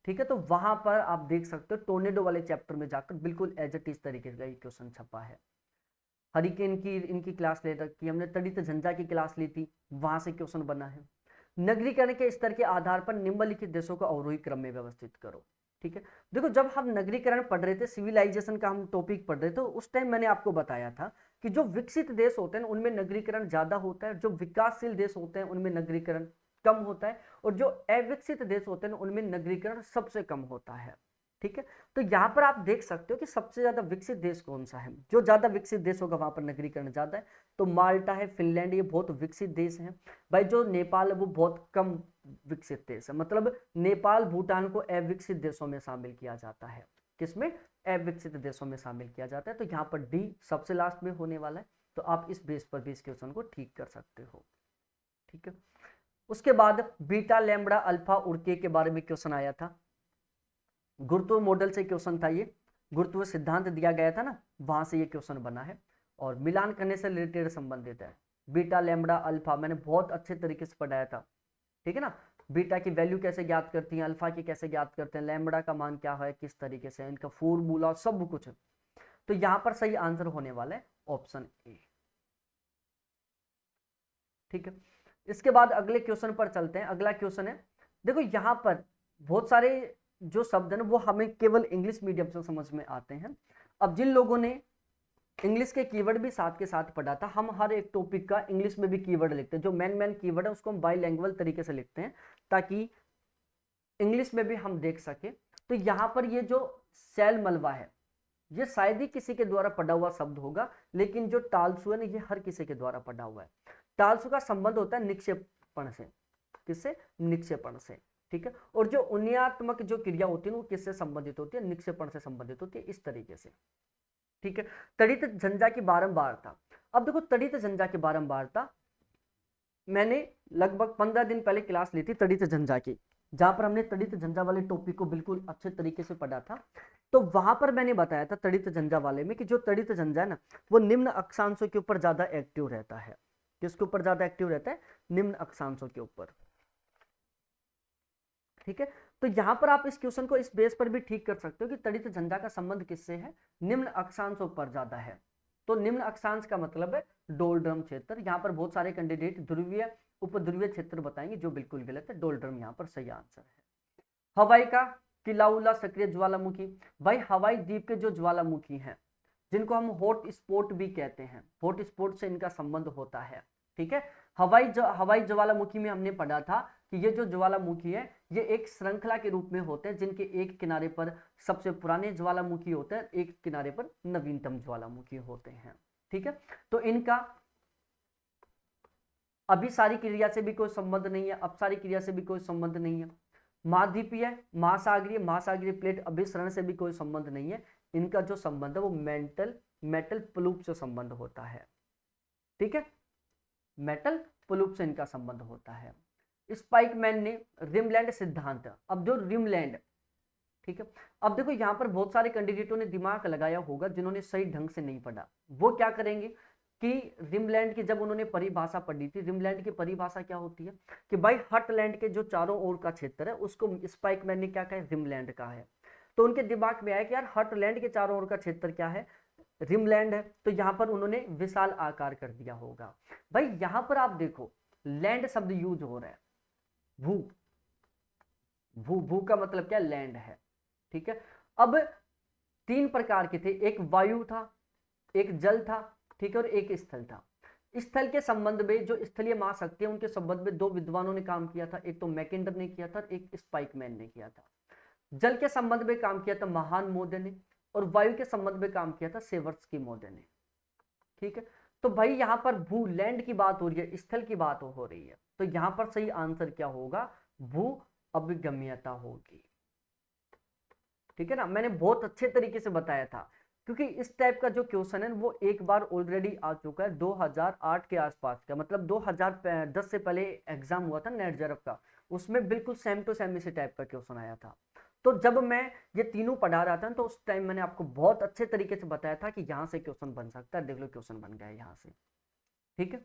ठीक है। तो वहां पर आप देख सकते हो टोर्नेडो वाले चैप्टर में जाकर बिल्कुल एज इट इज तरीके का क्वेश्चन छपा है। हरिकेन की इनकी क्लास ले रखी, हमने तड़ित झंझा की क्लास ली थी, वहां से क्वेश्चन बना है। नगरीकरण के स्तर के आधार पर निम्नलिखित देशों को अवरोही क्रम में व्यवस्थित करो, ठीक है। देखो जब हम नगरीकरण पढ़ रहे थे, सिविलाइजेशन का हम टॉपिक पढ़ रहे थे, उस टाइम मैंने आपको बताया था कि जो विकसित देश होते हैं उनमें नगरीकरण ज्यादा होता है, जो विकासशील देश होते हैं उनमें नगरीकरण कम होता है, और जो अविकसित देश होते हैं उनमें नगरीकरण सबसे कम होता है, ठीक है। तो यहाँ पर आप देख सकते हो कि सबसे ज्यादा विकसित देश कौन सा है, जो ज्यादा विकसित देश होगा वहां पर नगरीकरण ज्यादा है। तो माल्टा है, फिनलैंड, ये बहुत विकसित देश हैं। भाई जो नेपाल है वो बहुत कम विकसित देश है, मतलब नेपाल भूटान को अविकसित देशों में शामिल किया जाता है, किसमें, अविकसित देशों में शामिल किया जाता है। तो यहाँ पर डी सबसे लास्ट में होने वाला है, तो आप इस बेस पर भी इस क्वेश्चन को ठीक कर सकते हो, ठीक है। उसके बाद बीटा लैम्बडा अल्फा और के बारे में क्वेश्चन आया था, गुरुत्व मॉडल से क्वेश्चन था, ये गुरुत्व सिद्धांत दिया गया था ना, वहां से ये क्वेश्चन बना है और मिलान करने से रिलेटेड संबंधित है। बीटा लैम्बडा अल्फा मैंने बहुत अच्छे तरीके से पढ़ाया था, ठीक है ना। बीटा की वैल्यू कैसे ज्ञात करती हैं, अल्फा की कैसे ज्ञात करते हैं, लैम्बडा का मान क्या है, किस तरीके से, इनका फॉर्मूला सब कुछ। तो यहां पर सही आंसर होने वाला है ऑप्शन ए, ठीक है। इसके बाद अगले क्वेश्चन पर चलते हैं। अगला क्वेश्चन है, देखो यहां पर बहुत सारे जो शब्द है ना वो हमें केवल इंग्लिश मीडियम से समझ में आते हैं। अब जिन लोगों ने इंग्लिश के कीवर्ड भी साथ के साथ पढ़ा था। हम हर एक टॉपिक का इंग्लिश में भी कीवर्ड लिखते हैं, जो मेन कीवर्ड है उसको हम बाईलैंग्वेज तरीके से लिखते हैं ताकि इंग्लिश में भी हम देख सके। तो यहाँ पर ये जो सेल मलबा है ये शायद ही किसी के द्वारा पढ़ा हुआ शब्द होगा, लेकिन जो टालसु है ना ये हर किसी के द्वारा पढ़ा हुआ है। टालसु का संबंध होता है निक्षेपण से। किससे? निक्षेपण से। ठीक है, और जो उन्नयात्मक जो क्रिया होती है वो किससे संबंधित होती है? निक्षेपण से संबंधित होती है, इस तरीके से। ठीक है, तड़ित झंझा की बारंबारता। अब देखो तड़ित झंझा की बारंबारता मैंने लगभग 15 दिन पहले क्लास ली थी तड़ित झंझा की, जहां पर हमने तड़ित झंझा वाले टॉपिक को बिल्कुल अच्छे तरीके से पढ़ा था। तो वहां पर मैंने बताया था तड़ित झंझा वाले में कि जो तड़ित झंझा है ना वो निम्न अक्षांशों के ऊपर ज्यादा एक्टिव रहता है। किसके ऊपर ज्यादा एक्टिव रहता है? निम्न अक्षांशों के ऊपर। ठीक है, तो यहां पर आप इस क्वेश्चन को इस बेस पर भी ठीक कर सकते हो कि तड़ित झंझा का संबंध किससे है? निम्न अक्षांशों पर ज्यादा है। तो निम्न अक्षांश का मतलब है डोलड्रम क्षेत्र। यहाँ पर बहुत सारे कैंडिडेट ध्रुवीय उपध्रुवीय क्षेत्र बताएंगे, जो बिल्कुल गलत है। डोलड्रम यहाँ पर सही आंसर है। हवाई का किलाउला सक्रिय ज्वालामुखी। भाई हवाई द्वीप के जो ज्वालामुखी हैं जिनको हम हॉट स्पॉट भी कहते हैं, हॉट स्पॉट से इनका संबंध होता है। ठीक है, हवाई ज्वालामुखी में हमने पढ़ा था कि ये जो ज्वालामुखी है ये एक श्रृंखला के रूप में होते हैं, जिनके एक किनारे पर सबसे पुराने ज्वालामुखी होते हैं, एक किनारे पर नवीनतम ज्वालामुखी होते हैं। ठीक है, तो इनका अभिसारी क्रिया से भी कोई संबंध नहीं है, अपसारी क्रिया से भी कोई संबंध नहीं है। महाद्वीपीय महासागरीय प्लेट अभिसरण से भी कोई संबंध नहीं है। इनका जो संबंध है वो मेटल प्लूप से संबंध होता है। ठीक है, मेटल प्लूप से इनका संबंध होता है। स्पाइकमैन ने रिमलैंड सिद्धांत। अब जो रिमलैंड, ठीक है, अब देखो यहाँ पर बहुत सारे कैंडिडेटों ने दिमाग लगाया होगा जिन्होंने सही ढंग से नहीं पढ़ा। वो क्या करेंगे कि रिमलैंड की जब उन्होंने परिभाषा पढ़ी थी, रिमलैंड की परिभाषा क्या होती है कि भाई हटलैंड के जो चारों ओर का क्षेत्र है उसको स्पाइकमैन ने क्या कहा? रिमलैंड कहा है। तो उनके दिमाग में आया कि यार हटलैंड के चारों ओर का क्षेत्र क्या है? रिमलैंड है। तो यहां पर उन्होंने विशाल आकार कर दिया होगा। भाई यहां पर आप देखो लैंड शब्द यूज हो रहा है। भू भू भू का मतलब क्या? लैंड है। ठीक है, अब 3 प्रकार के थे, एक वायु था, एक जल था, ठीक है, और एक स्थल था। स्थल के संबंध में जो स्थलीय महाशक्ति है उनके संबंध में 2 विद्वानों ने काम किया था, एक तो मैकेंडर ने किया था, एक स्पाइकमैन ने किया था। जल के संबंध में काम किया था महान मोदे ने, और वायु के संबंध में काम किया था सेवर्स्की मोदे ने। ठीक है, तो भाई यहां पर भू लैंड की बात हो रही है, स्थल की बात हो रही है, तो यहां पर सही आंसर क्या होगा? भू अभिगम्यता होगी। ठीक है ना, मैंने बहुत अच्छे तरीके से बताया था, क्योंकि इस टाइप का जो क्वेश्चन है वो एक बार ऑलरेडी आ चुका है 2008 के आसपास का, मतलब 2010 से पहले एग्जाम हुआ था नेट जरफ का, उसमें बिल्कुल सेम टू सेम इसी टाइप का क्वेश्चन आया था। तो जब मैं ये तीनों पढ़ा रहा था तो उस टाइम मैंने आपको बहुत अच्छे तरीके से बताया था कि यहाँ से क्वेश्चन बन सकता है। देख लो क्वेश्चन बन गया यहाँ से। ठीक है,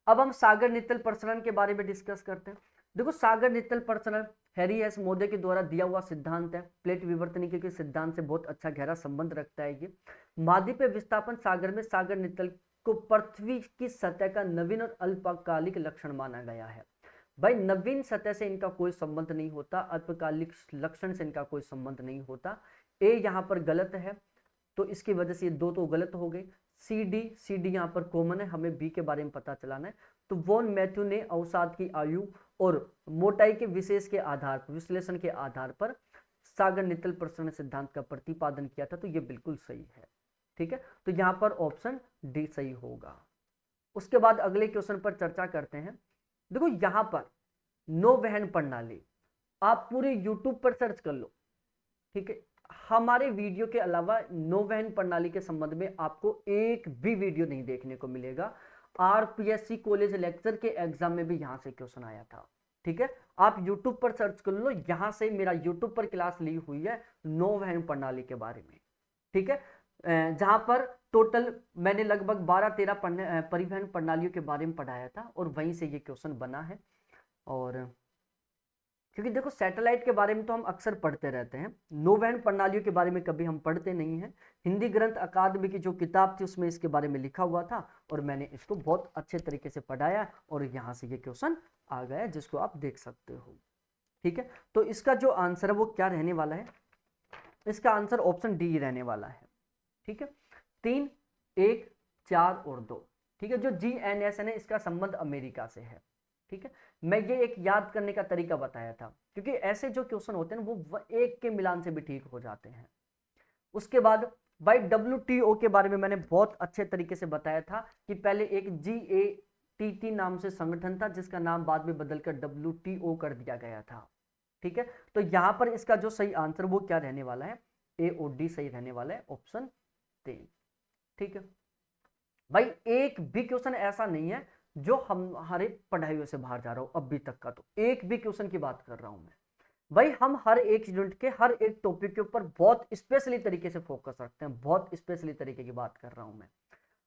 अब हम सागर नित्तल प्रसरण के बारे में डिस्कस करते हैं। देखो सागर नित्तल प्रसरण हैरी एस मोदे के द्वारा दिया हुआ सिद्धांत है, प्लेट विवर्तनिकी के सिद्धांत से बहुत अच्छा गहरा संबंध रखता है ये। महाद्वीपीय विस्थापन सागर में सागर नित्तल को पृथ्वी की सतह का नवीन और अल्पकालिक लक्षण माना गया है। भाई नवीन सतह से इनका कोई संबंध नहीं होता, अल्पकालिक लक्षण से इनका कोई संबंध नहीं होता। ए यहाँ पर गलत है, तो इसकी वजह से ये 2 तो गलत हो गए। सी डी यहाँ पर कॉमन है, हमें बी के बारे में पता चलाना है। तो वॉन मैथ्यू ने अवसाद की आयु और मोटाई के विशेष के आधार पर, विश्लेषण के आधार पर सागर नित्तल प्रसरण सिद्धांत का प्रतिपादन किया था, तो ये बिल्कुल सही है। ठीक है, तो यहाँ पर ऑप्शन डी सही होगा। उसके बाद अगले क्वेश्चन पर चर्चा करते हैं। देखो यहाँ पर नौवहन प्रणाली आप पूरे यूट्यूब पर सर्च कर लो। ठीक है, हमारे वीडियो के अलावा नौवहन प्रणाली के संबंध में आपको एक भी वीडियो नहीं देखने को मिलेगा। आरपीएससी कॉलेज लेक्चर के एग्जाम में भी यहां से क्वेश्चन आया था। ठीक है, आप YouTube पर सर्च कर लो, यहां से मेरा YouTube पर क्लास ली हुई है नौवहन प्रणाली के बारे में। ठीक है, जहां पर टोटल मैंने लगभग 12-13 परिवहन प्रणालियों के बारे में पढ़ाया था और वहीं से ये क्वेश्चन बना है। और क्योंकि देखो सैटेलाइट के बारे में तो हम अक्सर पढ़ते रहते हैं, नौवहन प्रणालियों के बारे में कभी हम पढ़ते नहीं हैं। हिंदी ग्रंथ अकादमी की जो किताब थी उसमें इसके बारे में लिखा हुआ था और मैंने इसको बहुत अच्छे तरीके से पढ़ाया और यहाँ से ये क्वेश्चन आ गया जिसको आप देख सकते हो। ठीक है, तो इसका जो आंसर है वो क्या रहने वाला है? इसका आंसर ऑप्शन डी रहने वाला है। ठीक है, 3, 1, 4 और 2। ठीक है, जो GNSN है इसका संबंध अमेरिका से है। ठीक है, मैं ये एक याद करने का तरीका बताया था, क्योंकि ऐसे जो क्वेश्चन होते हैं वो एक के मिलान से भी ठीक हो जाते हैं। उसके बाद भाई WTO के बारे में मैंने बहुत अच्छे तरीके से बताया था कि पहले एक GATT नाम से संगठन था, जिसका नाम बाद में बदलकर WTO कर दिया गया था। ठीक है, तो यहां पर इसका जो सही आंसर वो क्या रहने वाला है, AOD सही रहने वाला है, ऑप्शन 3। ठीक है भाई, एक भी क्वेश्चन ऐसा नहीं है जो हमारे पढ़ाइयों से बाहर जा रहा हो अभी तक का, तो एक भी क्वेश्चन की बात कर रहा हूं मैं। भाई हम हर एक स्टूडेंट के हर एक टॉपिक के ऊपर बहुत स्पेशली तरीके से फोकस रखते हैं, बहुत स्पेशली तरीके की बात कर रहा हूं मैं।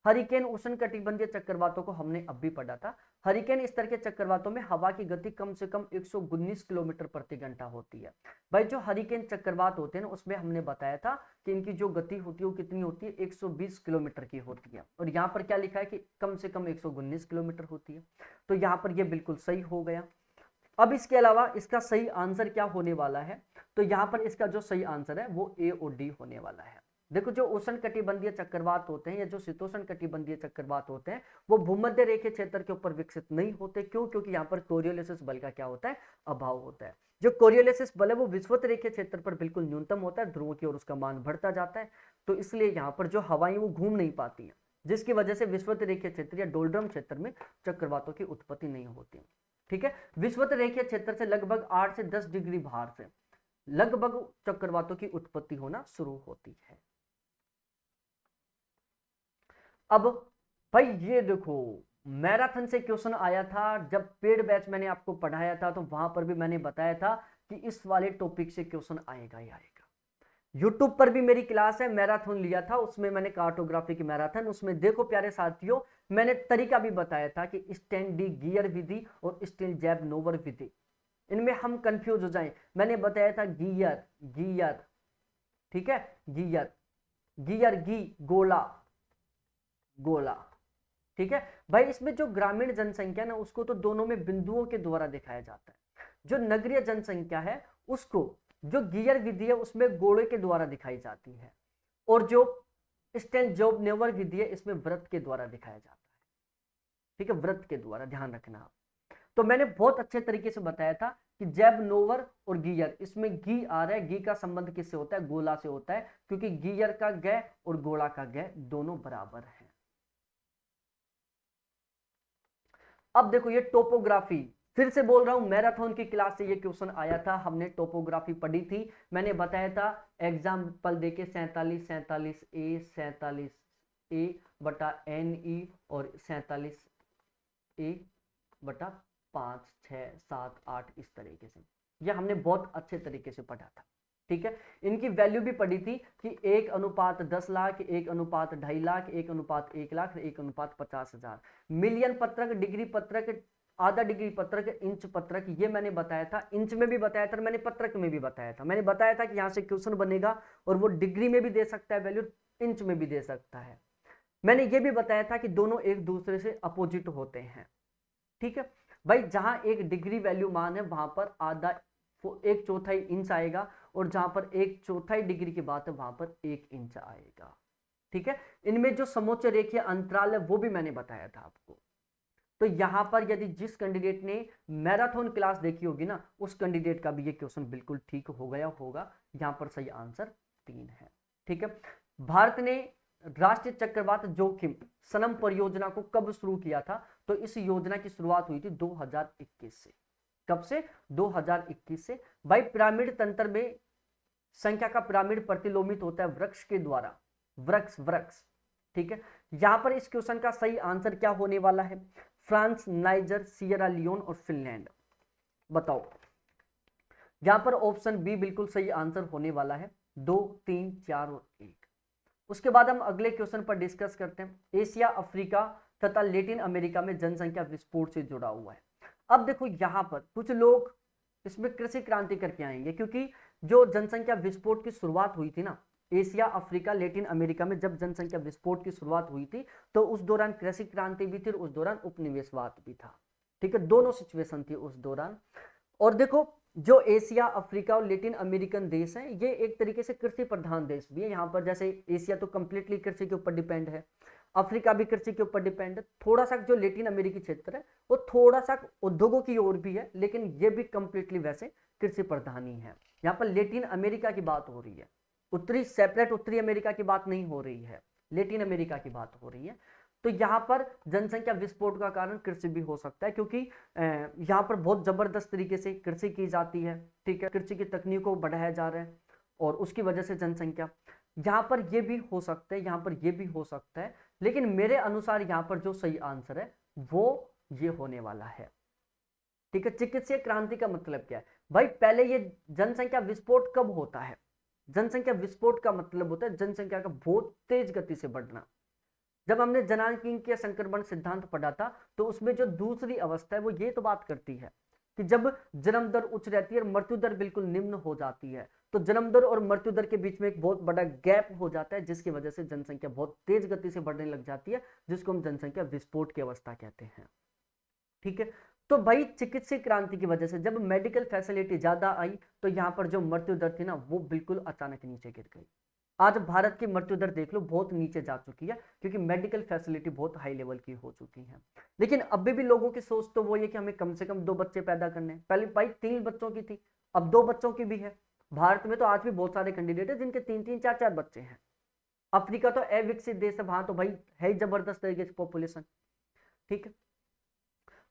हरिकेन उष्णकटिबंधीय चक्रवातों को हमने अभी पढ़ा था। हरिकेन स्तर के चक्रवातों में हवा की गति कम से कम 119 किलोमीटर प्रति घंटा होती है। भाई जो हरिकेन चक्रवात होते हैं ना, उसमें हमने बताया था कि इनकी जो गति होती है वो कितनी होती है, 120 किलोमीटर की होती है। और यहाँ पर क्या लिखा है कि कम से कम 119 किलोमीटर होती है, तो यहाँ पर ये बिल्कुल सही हो गया। अब इसके अलावा इसका सही आंसर क्या होने वाला है, तो यहाँ पर इसका जो सही आंसर है वो A और D होने वाला है। देखो, जो उष्ण कटिबंधीय चक्रवात होते हैं या जो शीतोष्ण कटिबंधीय चक्रवात होते हैं वो भूमध्य रेखीय क्षेत्र के ऊपर विकसित नहीं होते। क्यों? क्योंकि यहाँ पर कोरियोलिसिस बल का क्या होता है, अभाव होता है। जो कोरियोलिसिस बल है वो विषुवत रेखीय क्षेत्र पर बिल्कुल न्यूनतम होता है, ध्रुवों की ओर उसका मान बढ़ता जाता है, तो इसलिए यहाँ पर जो हवाएं वो घूम नहीं पाती है, जिसकी वजह से विषुवत रेखीय क्षेत्र या डोल्ड्रम क्षेत्र में चक्रवातों की उत्पत्ति नहीं होती। ठीक है, विषुवत रेखीय क्षेत्र से लगभग 8 से 10 डिग्री बाहर से लगभग चक्रवातों की उत्पत्ति होना शुरू होती है। अब भाई ये देखो, मैराथन से क्वेश्चन आया था, जब पेड बैच मैंने आपको पढ़ाया था तो वहां पर भी मैंने बताया था कि इस वाले टॉपिक से क्वेश्चन आएगा ही आएगा। यूट्यूब पर भी मेरी क्लास है, मैराथन लिया था, उसमें मैंने कार्टोग्राफी की मैराथन, उसमें देखो प्यारे साथियों मैंने तरीका भी बताया था कि स्टैंडी गियर विधि और स्टील जैब नोवर विधि, इनमें हम कंफ्यूज हो जाएं। मैंने बताया था गियर गियर, ठीक है, गियर गियर गी गोला गोला। ठीक है भाई, इसमें जो ग्रामीण जनसंख्या ना उसको तो दोनों में बिंदुओं के द्वारा दिखाया जाता है, जो नगरीय जनसंख्या है उसको जो गियर विधि है उसमें गोले के द्वारा दिखाई जाती है, और जो स्टैंड जॉब नेवर विधि है इसमें वृत्त के द्वारा दिखाया जाता है। ठीक है, वृत्त के द्वारा, ध्यान रखना आप। तो मैंने बहुत अच्छे तरीके से बताया था कि जैब नोवर और गियर, इसमें गी आ रहा है, गी का संबंध किससे होता है, गोला से होता है, क्योंकि गियर का ग और गोला का ग दोनों बराबर है। अब देखो ये टोपोग्राफी, फिर से बोल रहा हूं मैराथन की क्लास से ये क्वेश्चन आया था, हमने टोपोग्राफी पढ़ी थी। मैंने बताया था एग्जाम्पल देके 47 47 ए 47 ए बटा NE और 47 ए बटा 5 6 7 8, इस तरीके से ये हमने बहुत अच्छे तरीके से पढ़ा था। ठीक है, इनकी वैल्यू भी पढ़ी थी कि 1:10 लाख, 1:2.5 लाख, 1:1 लाख, 1:50,000, मिलियन पत्रक, डिग्री पत्रक, आधा डिग्री पत्रक, इंच पत्रक, ये मैंने बताया था। इंच में भी बताया था मैंने, पत्रक में भी बताया था। मैंने बताया था कि यहां से क्वेश्चन बनेगा और वो डिग्री में भी दे सकता है वैल्यू, इंच में भी दे सकता है। मैंने ये भी बताया था कि दोनों एक दूसरे से अपोजिट होते हैं। ठीक है भाई, जहां एक डिग्री वैल्यू मान है वहां पर आधा 1/4 इंच आएगा, और जहां पर 1/4 डिग्री की बात है वहां पर 1 इंच आएगा। ठीक है, इनमें जो समोच्च रेखीय अंतराल है वो भी मैंने बताया था आपको। तो यहां पर यदि जिस कैंडिडेट ने मैराथन क्लास देखी होगी ना, उस कैंडिडेट का भी ये क्वेश्चन बिल्कुल ठीक हो गया होगा। यहां पर सही आंसर 3 है। ठीक है, भारत ने राष्ट्रीय चक्रवात जोखिम सनम परियोजना को कब शुरू किया था, तो इस योजना की शुरुआत हुई थी 2021 से। कब से? 2021 से। भाई पिरामिड तंत्र में संख्या का पिरामिड प्रतिलोमित होता है वृक्ष के द्वारा, वृक्ष वृक्ष। ठीक है, यहां पर इस क्वेश्चन का सही आंसर क्या होने वाला है, फ्रांस, नाइजर, सियरा लियोन और फिनलैंड, बताओ। यहां पर ऑप्शन बी बिल्कुल सही आंसर होने वाला है, 2 3 4 और 1। उसके बाद हम अगले क्वेश्चन पर डिस्कस करते हैं। एशिया, अफ्रीका तथा लैटिन अमेरिका में जनसंख्या विस्फोट से जुड़ा हुआ है। अब देखो यहां पर कुछ लोग इसमें कृषि क्रांति करके आएंगे, क्योंकि जो जनसंख्या विस्फोट की शुरुआत हुई थी ना, एशिया, अफ्रीका, लैटिन अमेरिका में जब जनसंख्या विस्फोट की शुरुआत हुई थी तो उस दौरान कृषि क्रांति भी थी और उस दौरान उपनिवेशवाद भी था। ठीक है, दोनों सिचुएशन थी उस दौरान। और देखो जो एशिया, अफ्रीका और लेटिन अमेरिकन देश हैं, ये एक तरीके से कृषि प्रधान देश भी है। यहाँ पर जैसे एशिया तो कंप्लीटली कृषि के ऊपर डिपेंड है, अफ्रीका भी कृषि के ऊपर डिपेंड है, थोड़ा सा जो लेटिन अमेरिकी क्षेत्र है वो थोड़ा सा उद्योगों की ओर भी है, लेकिन ये भी कंप्लीटली वैसे कृषि प्रधान ही है। यहाँ पर लेटिन अमेरिका की बात हो रही है, उत्तरी सेपरेट उत्तरी अमेरिका की बात नहीं हो रही है, लेटिन अमेरिका की बात हो रही है। तो यहाँ पर जनसंख्या विस्फोट का कारण कृषि भी हो सकता है, क्योंकि यहाँ पर बहुत जबरदस्त तरीके से कृषि की जाती है, ठीक है, कृषि की तकनीकों को बढ़ाया जा रहा है और उसकी वजह से जनसंख्या, यहाँ पर ये भी हो सकता है, यहाँ पर ये भी हो सकता है, लेकिन मेरे अनुसार यहाँ पर जो सही आंसर है वो ये होने वाला है, ठीक है। चिकित्सीय क्रांति का मतलब क्या है भाई? पहले ये जनसंख्या विस्फोट कब होता है? जनसंख्या विस्फोट का मतलब होता है जनसंख्या का बहुत तेज गति से बढ़ना। जब हमने जनांगीय संक्रमण सिद्धांत पढ़ा था तो उसमें जो दूसरी अवस्था है वो ये तो बात करती है कि जब जन्म दर उच्च रहती है और मृत्यु दर बिल्कुल निम्न हो जाती है, तो जन्म दर और मृत्यु दर के बीच में एक बहुत बड़ा गैप हो जाता है, जिसकी वजह से जनसंख्या बहुत तेज गति से बढ़ने लग जाती है, जिसको हम जनसंख्या विस्फोट की अवस्था कहते हैं, ठीक है। तो भाई चिकित्सीय क्रांति की वजह से जब मेडिकल फैसिलिटी ज्यादा आई तो यहाँ पर जो मृत्यु दर थी ना वो बिल्कुल अचानक नीचे गिर गई। आज भारत की मृत्यु दर देख लो बहुत नीचे जा चुकी है, क्योंकि मेडिकल फैसिलिटी बहुत हाई लेवल की हो चुकी है। लेकिन अभी भी लोगों की सोच तो वो ये कि हमें कम से कम 2 बच्चे पैदा करने हैं। पहले भाई 3 बच्चों की थी, अब 2 बच्चों की भी है। भारत में तो आज भी बहुत सारे कैंडिडेट है जिनके 3-3 4-4 बच्चे हैं। अफ्रीका तो अविकसित देश है, वहां तो भाई है ही जबरदस्त तरीके से पॉपुलेशन, ठीक है।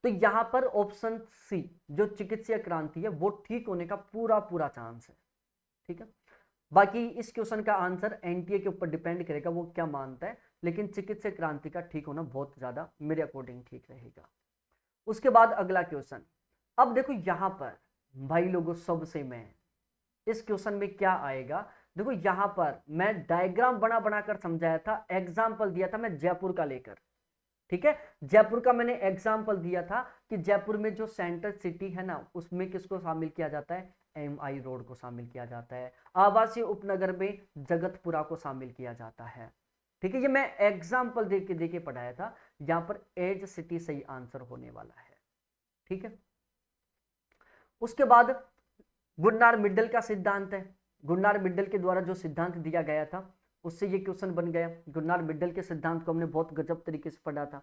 तो यहां पर ऑप्शन सी जो चिकित्सीय क्रांति है वो ठीक होने का पूरा पूरा चांस है, ठीक है। बाकी इस क्वेश्चन का आंसर एनटीए के ऊपर डिपेंड करेगा वो क्या मानता है, लेकिन चिकित्सीय क्रांति का ठीक होना बहुत ज्यादा मेरे अकॉर्डिंग ठीक रहेगा। उसके बाद अगला क्वेश्चन, अब देखो यहां पर भाई लोगों सबसे मैं इस क्वेश्चन में क्या आएगा, देखो यहां पर मैं डायग्राम बना बनाकर समझाया था, एग्जाम्पल दिया था मैं जयपुर का लेकर, ठीक है। जयपुर का मैंने एग्जाम्पल दिया था कि जयपुर में जो सेंट्रल सिटी है ना उसमें किसको शामिल किया जाता है? एमआई रोड को शामिल किया जाता है। आवासीय उपनगर में जगतपुरा को शामिल किया जाता है, ठीक है। ये मैं एग्जाम्पल दे के पढ़ाया था, यहां पर एज सिटी सही आंसर होने वाला है, ठीक है। उसके बाद गुन्नार मिड्डल का सिद्धांत है, गुन्नार मिड्डल के द्वारा जो सिद्धांत दिया गया था उससे ये क्वेश्चन बन गया। गुन्नार मिड्डल के सिद्धांत को हमने बहुत गजब तरीके से पढ़ा था।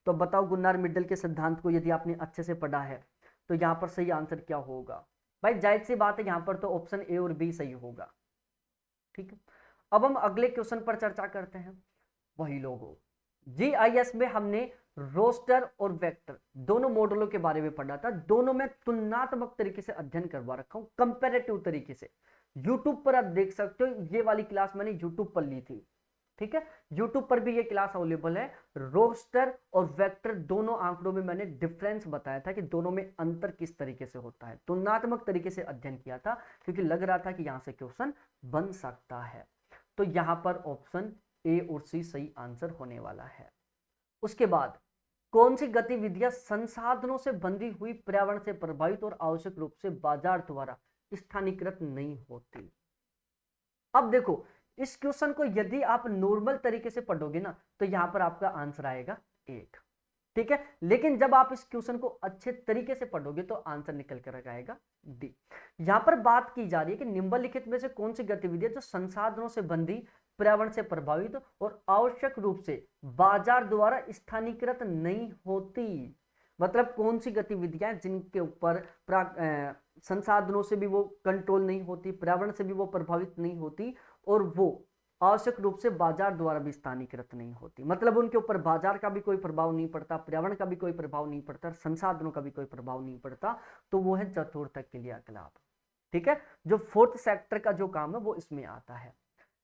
तो बताओ गुन्नार मिड्डल के सिद्धांत को यदि आपने अच्छे से पढ़ा है तो यहाँ पर सही आंसर क्या होगा? भाई जाहिर सी बात है यहाँ पर तो ऑप्शन ए और बी सही होगा, ठीक है। अब हम अगले क्वेश्चन पर चर्चा करते हैं। वही लोगों जीआईएस में हमने रोस्टर और वेक्टर दोनों मॉडलों के बारे में पढ़ा था, दोनों में तुलनात्मक तरीके से अध्ययन करवा रखा हूं, कंपैरेटिव तरीके से। यूट्यूब पर आप देख सकते हो, ये वाली क्लास मैंने यूट्यूब पर ली थी, ठीक है। यूट्यूब पर भी ये क्लास अवेलेबल है। रोस्टर और वेक्टर दोनों आंकड़ों में मैंने डिफरेंस बताया था कि दोनों में अंतर किस तरीके से होता है, तुलनात्मक तरीके से अध्ययन किया था, क्योंकि लग रहा था कि यहां से क्वेश्चन बन सकता है। तो यहां पर ऑप्शन ए और सी सही आंसर होने वाला है। उसके बाद कौन सी गतिविधियां संसाधनों से बंधी हुई, पर्यावरण से प्रभावित और आवश्यक रूप से बाजार द्वारा स्थानीयकृत नहीं होती? अब देखो इस क्वेश्चन को यदि आप नॉर्मल तरीके से पढ़ोगे ना तो यहां पर आपका आंसर आएगा 8, ठीक है। लेकिन जब आप इस क्वेश्चन को अच्छे तरीके से पढ़ोगे तो आंसर निकल कर आएगा डी। यहां पर बात की जा रही है कि निम्नलिखित में से कौन सी गतिविधियां जो संसाधनों से बंधी, पर्यावरण से प्रभावित और आवश्यक रूप से बाजार द्वारा स्थानीयकृत नहीं होती। मतलब कौन सी गतिविधियां जिनके ऊपर संसाधनों से भी वो कंट्रोल नहीं होती, पर्यावरण से भी वो प्रभावित नहीं होती और वो आवश्यक रूप से बाजार द्वारा भी स्थानीयकृत नहीं होती। मतलब उनके ऊपर बाजार का भी कोई प्रभाव नहीं पड़ता, पर्यावरण का भी कोई प्रभाव नहीं पड़ता, संसाधनों का भी कोई प्रभाव नहीं पड़ता। तो वो है चतुर्थ क्रियाकलाप, ठीक है। जो फोर्थ सेक्टर का जो काम है वो इसमें आता है।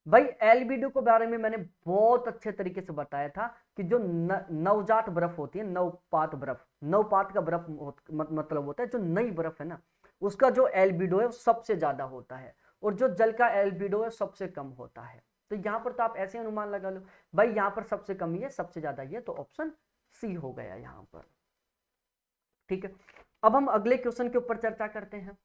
भाई एलबीडो के बारे में मैंने बहुत अच्छे तरीके से बताया था कि जो नवजात बर्फ होती है, नवपात बर्फ, नवपात का बर्फ मतलब होता है जो नई बर्फ है ना उसका जो एलबीडो है वो सबसे ज्यादा होता है और जो जल का एलबीडो है सबसे कम होता है। तो यहाँ पर तो आप ऐसे अनुमान लगा लो भाई यहाँ पर सबसे कम ही है, सबसे ज्यादा ही है, तो ऑप्शन सी हो गया यहाँ पर, ठीक है। अब हम अगले क्वेश्चन के ऊपर चर्चा करते हैं।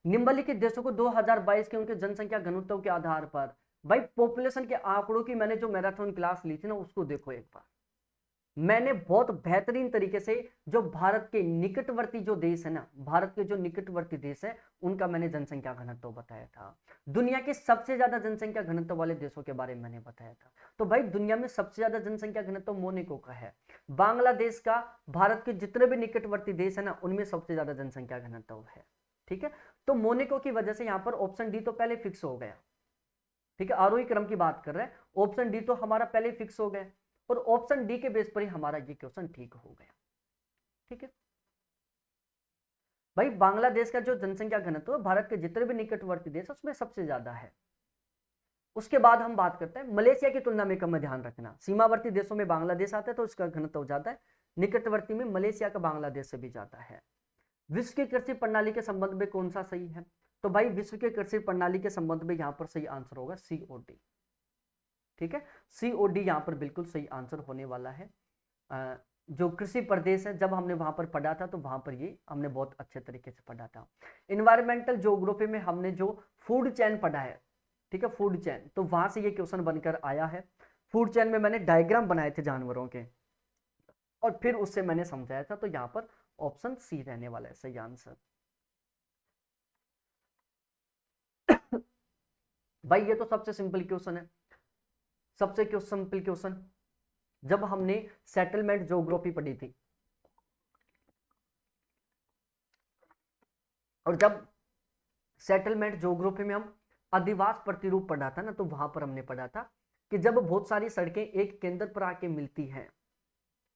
निम्नलिखित देशों को 2022 के उनके जनसंख्या घनत्व के आधार पर, भाई पॉपुलेशन के आंकड़ों की मैंने जो मैराथन क्लास ली थी ना उसको देखो एक बार, मैंने बहुत बेहतरीन तरीके से जो भारत के निकटवर्ती जो देश है ना, भारत के जो निकटवर्ती देश है उनका मैंने जनसंख्या घनत्व बताया था। दुनिया के सबसे ज्यादा जनसंख्या घनत्व वाले देशों के बारे में मैंने बताया था। तो भाई दुनिया में सबसे ज्यादा जनसंख्या घनत्व मोनाको का है, बांग्लादेश का, भारत के जितने भी निकटवर्ती देश है ना उनमें सबसे ज्यादा जनसंख्या घनत्व है। ठीक है, तो मोनाको की वजह से यहाँ पर ऑप्शन डी तो पहले फिक्स हो गया। ठीक है, आरोही क्रम की बात कर रहे हैं, ऑप्शन डी तो हमारा पहले फिक्स हो गया और ऑप्शन डी के बेस पर ही हमारा ये क्वेश्चन ठीक हो गया। ठीक है भाई, बांग्लादेश का जो जनसंख्या घनत्व है भारत के जितने भी निकटवर्ती देश उसमें सबसे ज्यादा है। उसके बाद हम बात करते हैं मलेशिया की तुलना में, कम में ध्यान रखना, सीमावर्ती देशों में बांग्लादेश आता है तो इसका घनत्व ज्यादा है, निकटवर्ती में मलेशिया का बांग्लादेश से भी ज्यादा है। विश्व की कृषि प्रणाली के संबंध में कौन सा सही है? तो भाई विश्व के कृषि प्रणाली के संबंध में यहां पर सही आंसर होगा सीओडी। ठीक है, सीओडी यहां पर बिल्कुल सही आंसर होने वाला है। जो कृषि प्रदेश है, जब हमने वहां पर पढ़ा था तो वहां पर ये हमने बहुत अच्छे तरीके से पढ़ा था। इन्वायरमेंटल ज्योग्राफी में हमने जो फूड चेन पढ़ा है, ठीक है, फूड चेन, तो वहां से ये क्वेश्चन बनकर आया है। फूड चेन में मैंने डायग्राम बनाए थे जानवरों के और फिर उससे मैंने समझाया था, तो यहाँ पर ऑप्शन सी रहने वाला है सही आंसर। भाई ये तो सबसे सिंपल क्वेश्चन है, सबसे सिंपल क्वेश्चन। जब हमने सेटलमेंट ज्योग्राफी पढ़ी थी और जब सेटलमेंट ज्योग्राफी में हम अधिवास प्रतिरूप पढ़ा था ना, तो वहां पर हमने पढ़ा था कि जब बहुत सारी सड़कें एक केंद्र पर आके मिलती हैं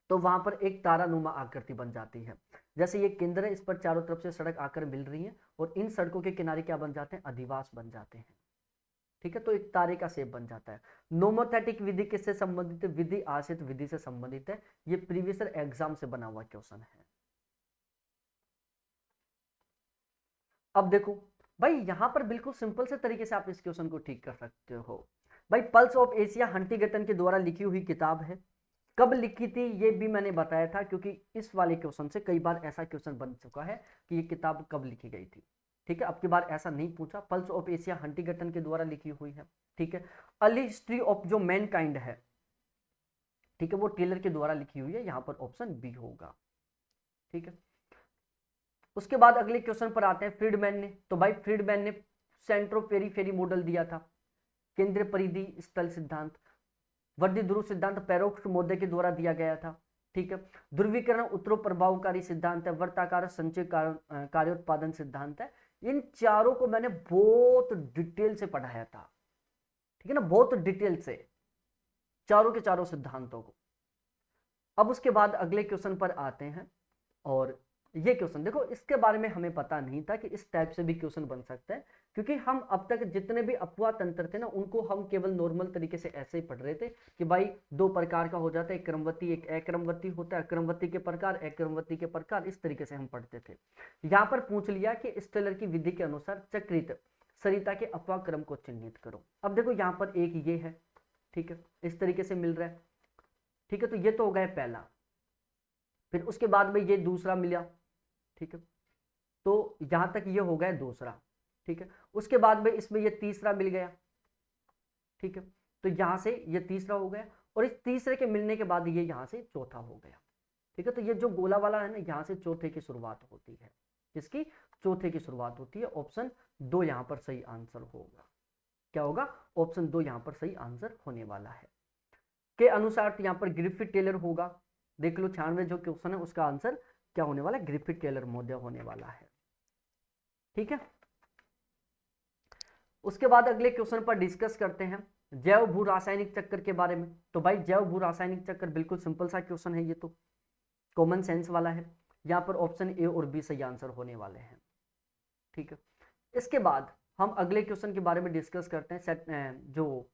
तो वहां पर एक तारानुमा आकृति बन जाती है। जैसे ये केंद्र है, इस पर चारों तरफ से सड़क आकर मिल रही है और इन सड़कों के किनारे क्या बन जाते हैं? अधिवास बन जाते हैं। ठीक है, तो एक तारे का शेप बन जाता है। नोमोथेटिक विधि किससे संबंधित है? विधि आश्रित विधि से संबंधित है। ये प्रीवियस एग्जाम से बना हुआ क्वेश्चन है। अब देखो भाई, यहां पर बिल्कुल सिंपल से तरीके से आप इस क्वेश्चन को ठीक कर सकते हो। भाई पल्स ऑफ एशिया हंटिंगटन के द्वारा लिखी हुई किताब है। कब लिखी थी ये भी मैंने बताया था, क्योंकि इस वाले क्वेश्चन से कई बार ऐसा क्वेश्चन बन चुका है कि ये किताब कब लिखी गई थी। ठीक है, अब की बार ऐसा नहीं पूछा। पल्स ऑफ एशिया हंटिंगटन के द्वारा लिखी हुई है। ठीक है, अर्ली हिस्ट्री ऑफ जो मैनकाइंड है, ठीक है, वो टेलर के द्वारा लिखी हुई है। यहां पर ऑप्शन बी होगा। ठीक है, उसके बाद अगले क्वेश्चन पर आते हैं फ्रीडमैन ने। तो भाई फ्रीडमैन ने सेंट्रो पेरीफेरी मॉडल दिया था, केंद्रीय परिधि स्थल सिद्धांत, वर्दी ध्रुव सिद्धांत परोक्ष मोद्दे के द्वारा दिया गया था। ठीक है, ध्रुवीकरण उत्तरो प्रभावकारी सिद्धांत है, वर्ताकार संचय कार्योत्पादन सिद्धांत है। इन चारों को मैंने बहुत डिटेल से पढ़ाया था। ठीक है ना, बहुत डिटेल से चारों के चारों सिद्धांतों को। अब उसके बाद अगले क्वेश्चन पर आते हैं और ये क्वेश्चन देखो, इसके बारे में हमें पता नहीं था कि इस टाइप से भी क्वेश्चन बन सकता है, क्योंकि हम अब तक जितने भी अपवाद तंत्र थे ना उनको हम केवल नॉर्मल तरीके से ऐसे ही पढ़ रहे थे कि भाई दो प्रकार का हो जाता है, एक क्रमवती एक अक्रमवती होता है, क्रमवती के प्रकार अक्रमवती के प्रकार, इस तरीके से हम पढ़ते थे। यहाँ पर पूछ लिया कि स्टेलर की विधि के अनुसार चक्रित सरिता के अपवाद क्रम को चिन्हित करो। अब देखो यहाँ पर एक ये है, ठीक है, इस तरीके से मिल रहा है। ठीक है, तो ये तो हो गया पहला, फिर उसके बाद में ये दूसरा मिला। ठीक है, तो यहां तक ये हो गया दूसरा। ठीक है, उसके बाद में इसमें ये तीसरा मिल गया। ठीक है, तो यहां से ये तीसरा हो गया और इस तीसरे के मिलने के बाद ये यहां से चौथा हो गया। ठीक है, तो ये जो गोला वाला है ना, यहां से चौथे की शुरुआत होती है। इसकी चौथे की शुरुआत होती है। ऑप्शन दो यहां पर सही आंसर होगा। क्या होगा? ऑप्शन दो यहां पर सही आंसर होने वाला है। के अनुसार यहां पर ग्रिफिथ टेलर होगा। देख लो 96 जो क्वेश्चन है उसका आंसर क्या होने वाला है? ग्रिफिथ टेलर महोदय होने वाला है। ठीक है, उसके बाद अगले क्वेश्चन पर डिस्कस करते हैं जैव भू रासायनिक चक्कर के बारे में। तो भाई जैव भू रासायनिक चक्कर बिल्कुल सिंपल सा क्वेश्चन है, ये तो कॉमन सेंस वाला है। यहाँ पर ऑप्शन ए और बी सही आंसर होने वाले हैं। ठीक है, इसके बाद हम अगले क्वेश्चन के बारे में डिस्कस करते हैं। जो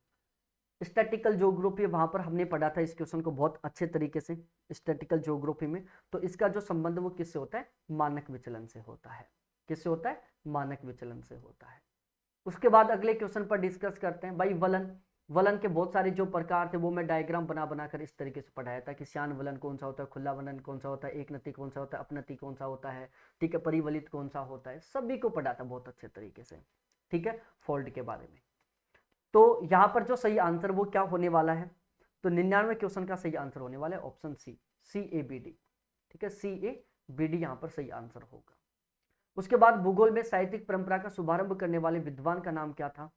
स्टैटिकल ज्योग्राफी वहां पर हमने पढ़ा था इस क्वेश्चन को बहुत अच्छे तरीके से। स्टैटिकल ज्योग्राफी में तो इसका जो संबंध वो किससे होता है? मानक विचलन से होता है। किससे होता है? मानक विचलन से होता है। उसके बाद अगले क्वेश्चन पर डिस्कस करते हैं भाई वलन। वलन के बहुत सारे जो प्रकार थे वो मैं डायग्राम बना बनाकर इस तरीके से पढ़ाया था कि श्यान वलन कौन सा होता है, खुला वलन कौन सा होता है, एक नति कौन सा होता है, अपनति कौन सा होता है, ठीक है, परिवलित कौन सा होता है, सभी को पढ़ा था बहुत अच्छे तरीके से। ठीक है, फोल्ड के बारे में। तो यहां पर जो सही आंसर वो क्या होने वाला है? तो 99 क्वेश्चन का सही आंसर होने वाला है ऑप्शन सी, CABD। ठीक है, CABD यहाँ पर सही आंसर होगा। उसके बाद भूगोल में साहित्यिक परंपरा का शुभारंभ करने वाले विद्वान का नाम क्या था?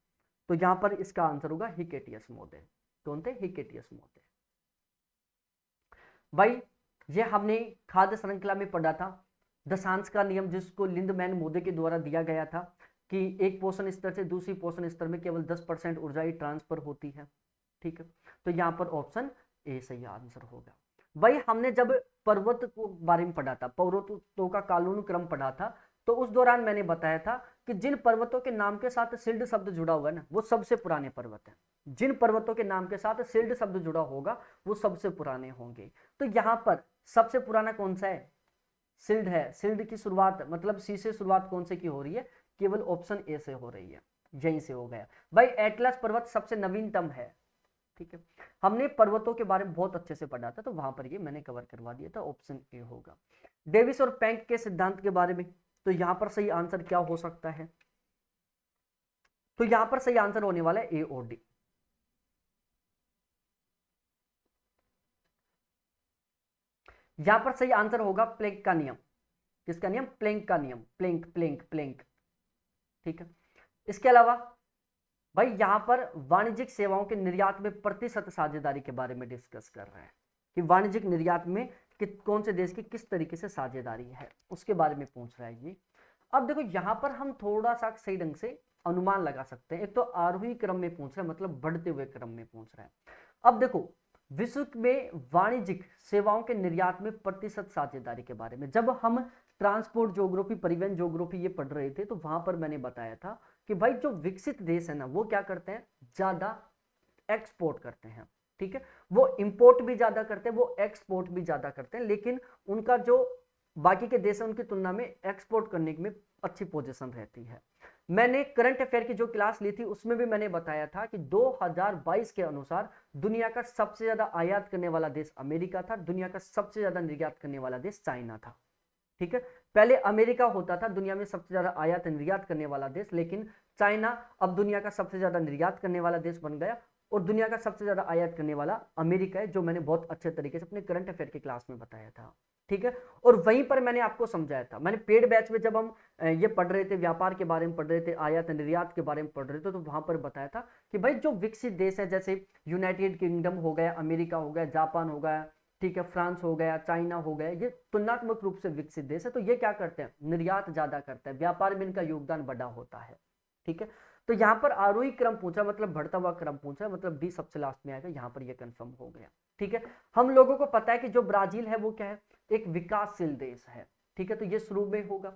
तो यहाँ पर इसका आंसर होगा हिकेटियस महोदय। कौन थे? हिकेटियस महोदय। भाई ये हमने खाद्य श्रृंखला में पढ़ा था, दशांश का नियम, जिसको लिंडमैन महोदय के द्वारा दिया गया था कि एक पोषण स्तर से दूसरी पोषण स्तर में केवल 10% ऊर्जा ही ट्रांसफर होती है। ठीक है, तो यहाँ पर ऑप्शन ए सही आंसर होगा। भाई हमने जब पर्वत को बारे में पढ़ा था, पर्वतों का कालानुक्रम पढ़ा था, तो उस दौरान मैंने बताया था कि जिन पर्वतों के नाम के साथ सिल्ड शब्द जुड़ा हुआ है ना, वो सबसे पुराने पर्वत हैं। जिन पर्वतों के नाम के साथ सिल्ड शब्द जुड़ा होगा वो सबसे पुराने होंगे। तो यहाँ पर सबसे पुराना कौन सा है? सिल्ड है। सिल्ड की शुरुआत मतलब सी से शुरुआत कौन से की हो रही है? केवल ऑप्शन ए से हो रही है, यहीं से हो गया। भाई एटलस पर्वत सबसे नवीनतम है। ठीक है, हमने पर्वतों के बारे में बहुत अच्छे से पढ़ा था, तो वहां पर ये मैंने कवर करवा दिया था, ऑप्शन ए होगा। डेविस और पैंक के सिद्धांत के बारे में, तो यहां पर सही आंसर क्या हो सकता है? तो यहां पर सही आंसर होने वाला है ए और डी। यहां पर सही आंसर होगा प्लैंक का नियम। किसका नियम? प्लैंक का नियम। Planck Planck Planck. ठीक है, इसके अलावा भाई यहां पर वाणिज्यिक सेवाओं के निर्यात में प्रतिशत साझेदारी के बारे में डिस्कस कर रहे हैं कि वाणिज्यिक निर्यात में कौन से देश की किस तरीके से साझेदारी है, उसके बारे में पूछ रहा है ये। अब देखो यहां पर हम थोड़ा सा सही ढंग से अनुमान लगा सकते हैं। एक तो आरोही क्रम में पूछ रहा है, मतलब बढ़ते हुए क्रम में पूछ रहा है। अब देखो विश्व में वाणिज्यिक सेवाओं के निर्यात में प्रतिशत साझेदारी के बारे में जब हम ट्रांसपोर्ट ज्योग्राफी, परिवहन ज्योग्राफी ये पढ़ रहे थे, तो वहां पर मैंने बताया था कि भाई जो विकसित देश है ना, वो क्या करते हैं? ज्यादा एक्सपोर्ट करते हैं। ठीक है, वो इंपोर्ट भी ज्यादा करते हैं, वो एक्सपोर्ट भी ज्यादा करते हैं, लेकिन उनका जो बाकी के देश है उनकी तुलना में एक्सपोर्ट करने में अच्छी पोजीशन रहती है। मैंने करंट अफेयर की जो क्लास ली थी उसमें भी मैंने बताया था कि 2022 के अनुसार दुनिया का सबसे ज्यादा आयात करने वाला देश अमेरिका था, दुनिया का सबसे ज्यादा निर्यात करने वाला देश चाइना था। ठीक है, पहले अमेरिका होता था दुनिया में सबसे ज्यादा आयात निर्यात करने वाला देश, लेकिन चाइना अब दुनिया का सबसे ज्यादा निर्यात करने वाला देश बन गया, और दुनिया का सबसे ज्यादा आयात करने वाला अमेरिका है, जो मैंने बहुत अच्छे तरीके से अपने करंट अफेयर की क्लास में बताया था। ठीक है, और वहीं पर मैंने आपको समझाया था, मैंने पेड बैच में जब हम ये पढ़ रहे थे, व्यापार के बारे में पढ़ रहे थे, आयात निर्यात के बारे में पढ़ रहे थे, तो वहां पर बताया था कि भाई जो विकसित देश है, जैसे यूनाइटेड किंगडम हो गया, अमेरिका हो गया, जापान हो गया, ठीक है, फ्रांस हो गया, चाइना हो गया, ये तुलनात्मक रूप से विकसित देश है, तो ये क्या करते हैं? निर्यात ज्यादा करते हैं, व्यापार में इनका योगदान बड़ा होता है। ठीक है, तो यहाँ पर आरोही क्रम पूछा, मतलब बढ़ता हुआ क्रम पूछा, मतलब डी सबसे लास्ट में आएगा, यहाँ पर ये कंफर्म हो गया। ठीक है, हम लोगों को पता है कि जो ब्राजील है वो क्या है? एक विकासशील देश है। ठीक है, तो ये शुरू में होगा।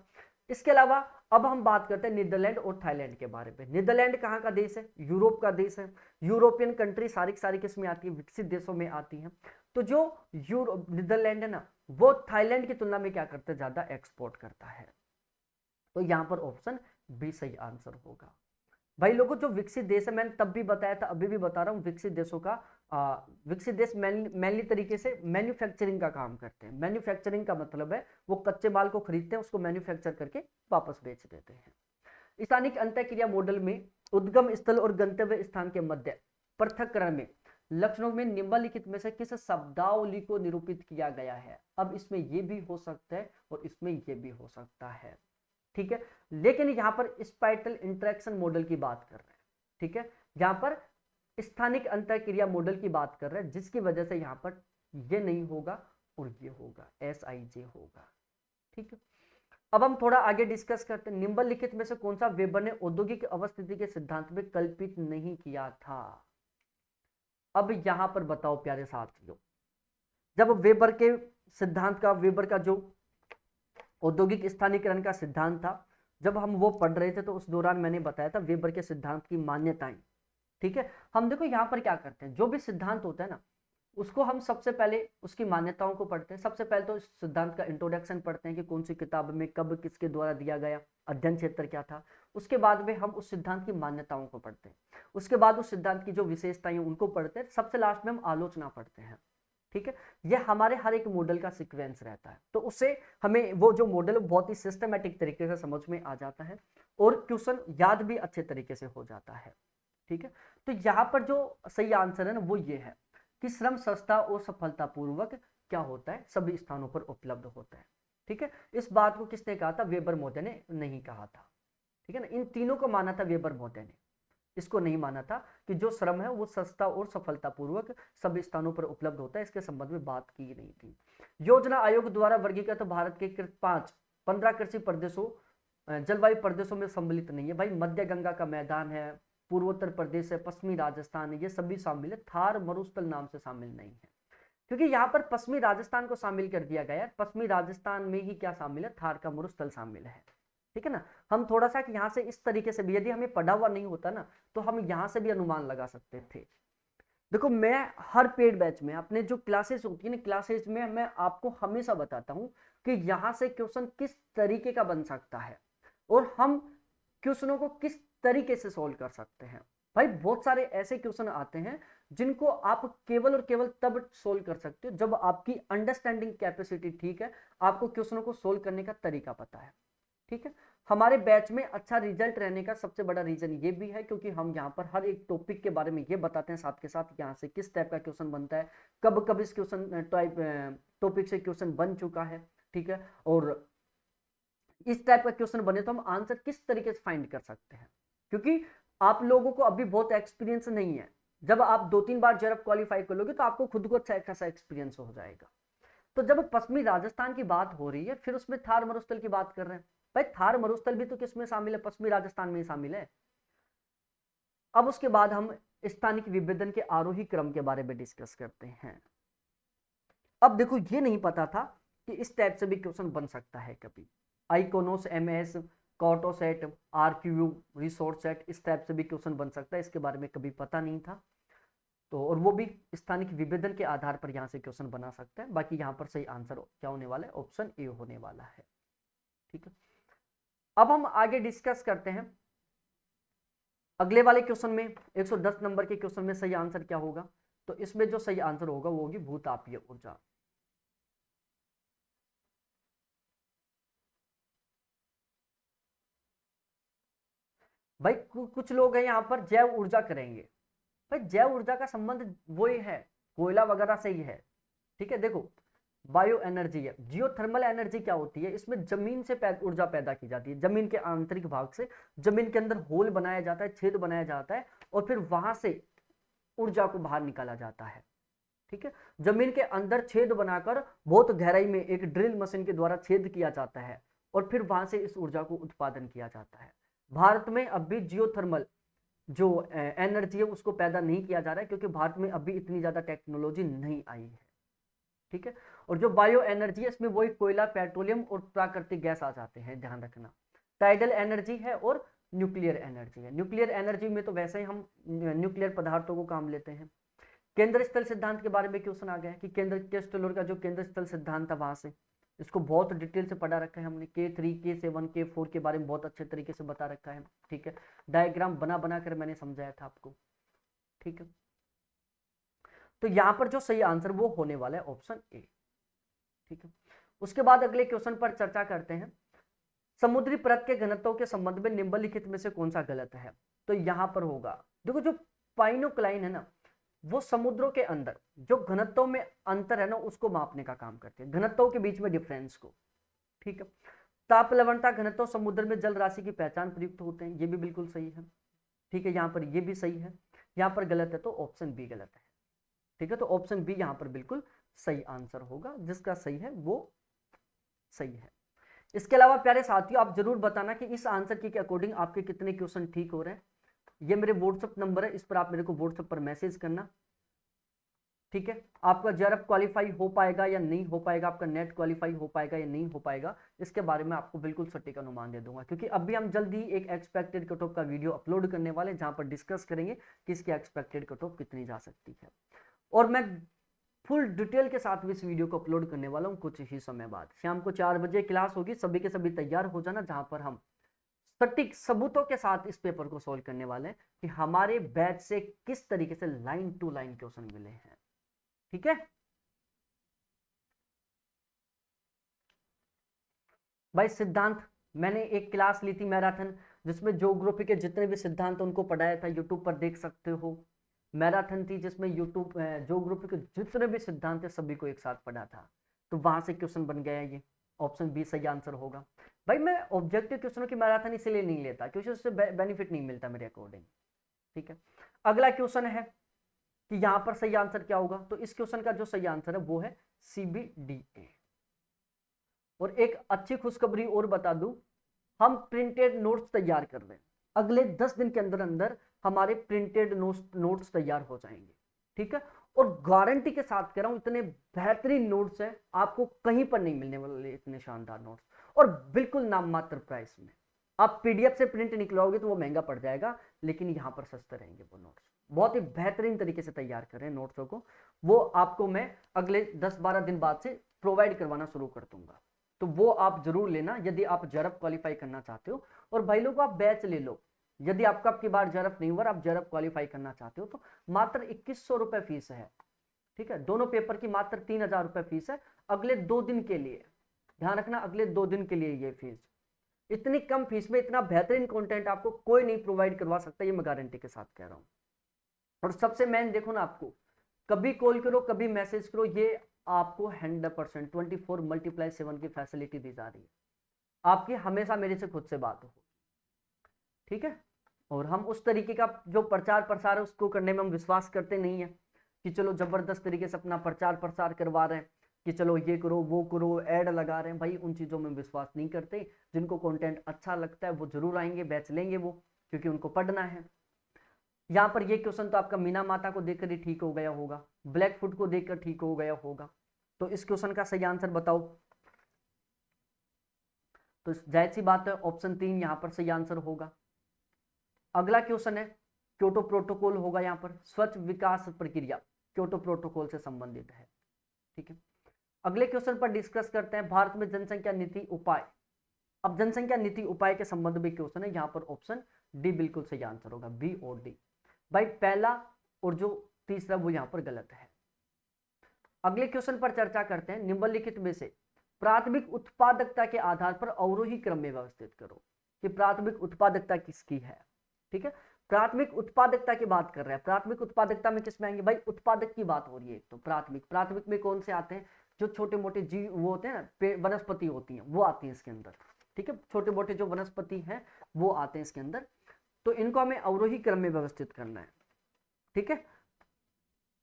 इसके अलावा अब हम बात करते हैं नीदरलैंड और थाईलैंड के बारे में। नीदरलैंड कहाँ का देश है? यूरोप का देश है। यूरोपियन कंट्री सारी सारी किसमें आती है? विकसित देशों में आती है। तो जो नीदरलैंड है ना, वो थाईलैंड की तुलना में क्या करता है? ज्यादा एक्सपोर्ट करता है। तो यहां पर ऑप्शन बी सही आंसर होगा। भाई लोगों, जो विकसित देश है, मैंने तब भी बताया था, अभी भी बता रहा हूं, विकसित देशों का विकसित देश मैनली तरीके से मैन्युफैक्चरिंग का काम करते हैं। मैन्युफैक्चरिंग का मतलब है वो कच्चे माल को खरीदते हैं, उसको मैन्युफैक्चर करके वापस बेच देते हैं। स्थानिक अंतःक्रिया मॉडल में उद्गम स्थल और गंतव्य स्थान के मध्य पृथक्करण में लक्षणों में निम्नलिखित में से किस शब्दावली को निरूपित किया गया है? अब इसमें ये भी हो सकता है और इसमें ये भी हो सकता है। ठीक है, लेकिन यहां पर स्पाइटल इंटरेक्शन मॉडल की बात कर रहे हैं। ठीक है, यहां पर स्थानिक अंतःक्रिया मॉडल की बात कर रहे हैं, जिसकी वजह से यहां पर ये नहीं होगा और ये होगा, SIJ होगा। ठीक है, अब हम थोड़ा आगे डिस्कस करते हैं। निम्नलिखित में से कौन सा वेबर ने औद्योगिक अवस्थिति के सिद्धांत में कल्पित नहीं किया था? अब यहां पर बताओ प्यारे साथियों, जब वेबर के सिद्धांत का, वेबर का जो औद्योगिक स्थानीयकरण का सिद्धांत था, जब हम वो पढ़ रहे थे, तो उस दौरान मैंने बताया था वेबर के सिद्धांत की मान्यताएं। ठीक है, हम देखो यहाँ पर क्या करते हैं, जो भी सिद्धांत होता है ना, उसको हम सबसे पहले उसकी मान्यताओं को पढ़ते हैं। सबसे पहले तो इस सिद्धांत का इंट्रोडक्शन पढ़ते हैं कि कौन सी किताब में, कब, किसके द्वारा दिया गया, अध्ययन क्षेत्र क्या था। उसके बाद में हम उस सिद्धांत की मान्यताओं को पढ़ते हैं। उसके बाद उस सिद्धांत की जो विशेषताएं उनको पढ़ते हैं। सबसे लास्ट में हम आलोचना पढ़ते हैं। ठीक है, यह हमारे हर एक मॉडल का सीक्वेंस रहता है, तो उससे हमें वो जो मॉडल बहुत ही सिस्टमैटिक तरीके से समझ में आ जाता है और क्वेश्चन याद भी अच्छे तरीके से हो जाता है। ठीक है, तो यहाँ पर जो सही आंसर है ना, वो ये है कि श्रम सस्ता और सफलतापूर्वक क्या होता है, सभी स्थानों पर उपलब्ध होता है। ठीक है, इस बात को किसने कहा था, वेबर मोते ने नहीं कहा था। ठीक है ना, इन तीनों को माना था वेबर मोते ने, इसको नहीं माना था कि जो श्रम है वो सस्ता और सफलतापूर्वक सभी स्थानों पर उपलब्ध होता है, इसके संबंध में बात की नहीं थी। योजना आयोग द्वारा वर्गीकृत तो भारत के 15 कृषि प्रदेशों जलवायु प्रदेशों में सम्मिलित नहीं है भाई। मध्य गंगा का मैदान है, पूर्वोत्तर प्रदेश है, पश्चिमी राजस्थान है, ये सभी शामिल है, थार मरुस्थल नाम से शामिल नहीं है, क्योंकि यहाँ पर पश्चिमी राजस्थान को शामिल कर दिया गया है। पश्चिमी राजस्थान में ही क्या शामिल है, थार का मरुस्थल शामिल है। ठीक है ना, हम थोड़ा सा यहाँ से इस तरीके से भी, यदि हमें पढ़ा हुआ नहीं होता ना तो हम यहाँ से भी अनुमान लगा सकते थे। देखो मैं हर पेड बैच में अपने जो क्लासेस होती है ना, क्लासेस में मैं आपको हमेशा बताता हूँ कि यहाँ से क्वेश्चन किस तरीके का बन सकता है और हम क्वेश्चनों को किस तरीके से सोल्व कर सकते हैं। भाई बहुत सारे ऐसे क्वेश्चन आते हैं जिनको आप केवल और केवल तब सोल्व कर सकते हो जब आपकी अंडरस्टैंडिंग कैपेसिटी ठीक है, आपको क्वेश्चनों को सोल्व करने का तरीका पता है। ठीक है, हमारे बैच में अच्छा रिजल्ट रहने का सबसे बड़ा रीजन ये भी है क्योंकि हम यहाँ पर हर एक टॉपिक के बारे में ये बताते हैं, साथ के साथ यहाँ से किस टाइप का क्वेश्चन बनता है, कब कब इस क्वेश्चन टॉपिक से क्वेश्चन बन चुका है। ठीक है, और इस टाइप का क्वेश्चन बने तो हम आंसर किस तरीके से फाइंड कर सकते हैं, क्योंकि आप लोगों को अभी बहुत एक्सपीरियंस नहीं है। जब आप 2-3 बार जेआरएफ क्वालिफाई कर लोगे तो आपको खुद को अच्छा खासा एक्सपीरियंस हो जाएगा। तो जब पश्चिमी राजस्थान की बात हो रही है, फिर उसमें थार मरुस्थल की बात कर रहे हैं, भाई थार मरुस्थल भी तो किसमें शामिल है, पश्चिमी राजस्थान में ही शामिल है। अब उसके बाद हम स्थानिक विभेदन के आरोही क्रम के बारे में डिस्कस करते हैं। अब देखो ये नहीं पता था कि इस टाइप से भी क्वेश्चन बन सकता है कभी, आइकोनोस एमएस कॉटोसेट आरक्यू रिसोर्स सेट, इस टाइप से भी क्वेश्चन बन सकता है, इसके बारे में कभी पता नहीं था। तो और वो भी स्थानिक विभेदन के आधार पर यहाँ से क्वेश्चन बना सकते हैं। बाकी यहाँ पर सही आंसर क्या होने वाला है, ऑप्शन ए होने वाला है। ठीक है, अब हम आगे डिस्कस करते हैं अगले वाले क्वेश्चन में। 110 नंबर के क्वेश्चन में सही आंसर क्या होगा, तो इसमें जो सही आंसर होगा वो होगी भूतापीय ऊर्जा। भाई कुछ लोग हैं यहाँ पर जैव ऊर्जा करेंगे, भाई जैव ऊर्जा का संबंध वो ही है, कोयला वगैरह से ही है। ठीक है, देखो बायो एनर्जी है, जियोथर्मल एनर्जी क्या होती है, इसमें जमीन से ऊर्जा पैदा की जाती है, जमीन के आंतरिक भाग से, जमीन के अंदर होल बनाया जाता है, छेद बनाया जाता है और फिर वहां से ऊर्जा को बाहर निकाला जाता है। ठीक है, जमीन के अंदर छेद बनाकर बहुत गहराई में एक ड्रिल मशीन के द्वारा छेद किया जाता है और फिर वहां से इस ऊर्जा को उत्पादन किया जाता है। भारत में अभी जियोथर्मल जो एनर्जी है उसको पैदा नहीं किया जा रहा है क्योंकि भारत में अभी इतनी ज्यादा टेक्नोलॉजी नहीं आई है। ठीक है, और जो बायो एनर्जी है इसमें वही कोयला पेट्रोलियम और प्राकृतिक गैस आ जाते हैं, ध्यान रखना। टाइडल एनर्जी है और न्यूक्लियर एनर्जी है। न्यूक्लियर एनर्जी में तो वैसे ही हम न्यूक्लियर पदार्थों को काम लेते हैं। केंद्र स्थल सिद्धांत के बारे में क्वेश्चन आ गया कि केंद्र केस्टलर का जो केंद्र स्थल सिद्धांत था वहां से, इसको बहुत डिटेल से पढ़ा रखा है हमने, K3 K7 K4 के बारे में बहुत अच्छे तरीके से बता रखा है। ठीक है, डायग्राम बना बना कर मैंने समझाया था आपको। ठीक है, तो यहां पर जो सही आंसर वो होने वाला है ऑप्शन ए। ठीक है, उसके बाद अगले क्वेश्चन पर चर्चा करते हैं। समुद्री परत के घनत्व के संबंध में निम्नलिखित में से कौन सा गलत है, तो यहां पर होगा, देखो जो पाइनोक्लाइन है ना, वो समुद्रों के अंदर जो घनत्व में अंतर है ना उसको मापने का काम करते हैं, घनत्व के बीच में डिफरेंस को। ठीक है, ताप लवणता घनत्व समुद्र में जल राशि की पहचान प्रयुक्त होते हैं, ये भी बिल्कुल सही है। ठीक है, यहाँ पर ये भी सही है, यहाँ पर गलत है तो ऑप्शन बी गलत है। ठीक है, तो ऑप्शन बी यहाँ पर बिल्कुल सही आंसर होगा, जिसका सही है वो सही है। इसके अलावा प्यारे साथियों आप जरूर बताना कि इस आंसर के अकॉर्डिंग आपके कितने क्वेश्चन ठीक हो रहे हैं। ये मेरे व्हाट्सएप नंबर है, इस पर आप मेरे को व्हाट्सएप पर मैसेज करना। ठीक है, आपका जेआरएफ क्वालिफाई हो पाएगा या नहीं हो पाएगा, आपका नेट क्वालिफाई हो पाएगा या नहीं हो पाएगा, इसके बारे में आपको बिल्कुल सटीक अनुमान दे दूंगा, क्योंकि अभी हम जल्दी एक एक्सपेक्टेड कट ऑफ का वीडियो अपलोड करने वाले हैं जहां पर डिस्कस करेंगे कि इसकी एक्सपेक्टेड कट ऑफ कितनी जा सकती है। और मैं फुल डिटेल के साथ भी इस वीडियो को अपलोड करने वाला हूँ कुछ ही समय बाद। शाम को 4 बजे क्लास होगी, सभी के सभी तैयार हो जाना, जहां पर हम सटीक सबूतों के साथ इस पेपर को सोल्व करने वाले हैं कि हमारे बैच से किस तरीके से लाइन टू लाइन क्वेश्चन मिले हैं। ठीक है भाई, सिद्धांत मैंने एक क्लास ली थी मैराथन, जिसमें ज्योग्राफी के जितने भी सिद्धांत उनको पढ़ाया था, यूट्यूब पर देख सकते हो। मैराथन थी जिसमें यूट्यूब जो ग्रुप के जितने भी सिद्धांत है सभी को एक साथ पढ़ा था, तो वहां से क्वेश्चन बन गया ये, ऑप्शन बी सही आंसर होगा। भाई मैं ऑब्जेक्टिव क्वेश्चनों की मैराथन इसलिए नहीं लेता क्योंकि उससे बेनिफिट नहीं मिलता मेरे अकॉर्डिंग। ठीक है, अगला क्वेश्चन है कि यहां पर सही आंसर क्या होगा, तो इस क्वेश्चन का जो सही आंसर है वो है CBDA। और एक अच्छी खुशखबरी और बता दूं, हम प्रिंटेड नोट्स तैयार कर रहे हैं, अगले 10 दिन के अंदर अंदर हमारे प्रिंटेड नोट्स तैयार हो जाएंगे। ठीक है, और गारंटी के साथ कह रहा हूं इतने बेहतरीन नोट्स हैं, आपको कहीं पर नहीं मिलने वाले इतने शानदार नोट्स, और बिल्कुल नाम मात्र प्राइस में। आप PDF से प्रिंट निकलवाओगे तो वो महंगा पड़ जाएगा, लेकिन यहां पर सस्ते रहेंगे वो नोट्स। बहुत ही बेहतरीन तरीके से तैयार कर रहे हैं नोट्सों को, वो आपको मैं अगले 10-12 दिन बाद से प्रोवाइड करवाना शुरू कर दूंगा, तो वो आप जरूर लेना यदि आप जरब क्वालिफाई करना चाहते हो। और भाई लोग आप बैच ले लो, यदि आपका अब की बार जरब नहीं हुआ, आप जरब क्वालिफाई करना चाहते हो तो मात्र 2100 रुपए फीस है। ठीक है, दोनों पेपर की मात्र 3000 रुपए फीस है, अगले 2 दिन के लिए, ध्यान रखना अगले 2 दिन के लिए ये फीस। इतनी कम फीस में इतना बेहतरीन कंटेंट आपको कोई नहीं प्रोवाइड करवा सकता, ये मैं गारंटी के साथ कह रहा हूं। और सबसे मेन देखो ना, आपको कभी कॉल करो कभी मैसेज करो, ये आपको 100% 24/7 की फैसिलिटी दी जा रही है, आपकी हमेशा मेरे से खुद से बात हो। ठीक है, और हम उस तरीके का जो प्रचार प्रसार है उसको करने में हम विश्वास करते नहीं है कि चलो जबरदस्त तरीके से अपना प्रचार प्रसार करवा रहे हैं कि चलो ये करो वो करो, ऐड लगा रहे हैं, भाई उन चीज़ों में विश्वास नहीं करते। जिनको कंटेंट अच्छा लगता है वो जरूर आएंगे, बैच लेंगे वो, क्योंकि उनको पढ़ना है। यहाँ पर ये क्वेश्चन तो आपका मीना माता को देखकर ही ठीक हो गया होगा, ब्लैक फुट को देखकर ठीक हो गया होगा, तो इस क्वेश्चन का सही आंसर बताओ। तो जाहिर सी बात है ऑप्शन 3 यहाँ पर सही आंसर होगा। अगला क्वेश्चन है क्योटो प्रोटोकॉल होगा, यहाँ पर स्वच्छ विकास प्रक्रिया क्योटो प्रोटोकॉल से संबंधित है। ठीक है, अगले क्वेश्चन पर डिस्कस करते हैं भारत में जनसंख्या नीति उपाय। अब जनसंख्या नीति उपाय के संबंध में क्वेश्चन है, यहाँ पर ऑप्शन डी बिल्कुल सही आंसर होगा, बी और डी। भाई पहला और जो तीसरा वो यहाँ पर गलत है। अगले क्वेश्चन पर चर्चा करते हैं, निम्नलिखित में से प्राथमिक उत्पादकता के आधार पर अवरोही क्रम में व्यवस्थित करो कि प्राथमिक उत्पादकता किसकी है। ठीक है, प्राथमिक उत्पादकता की बात कर रहे हैं, प्राथमिक उत्पादकता में किसमें आएंगे भाई, उत्पादक की बात हो रही है। तो प्राथमिक में कौन से आते हैं, जो छोटे मोटे जीव वो होते हैं ना, वनस्पति होती हैं वो आती है इसके अंदर। ठीक है, छोटे मोटे जो वनस्पति हैं वो आते हैं इसके अंदर, तो इनको हमें अवरोही क्रम में व्यवस्थित करना है। ठीक है,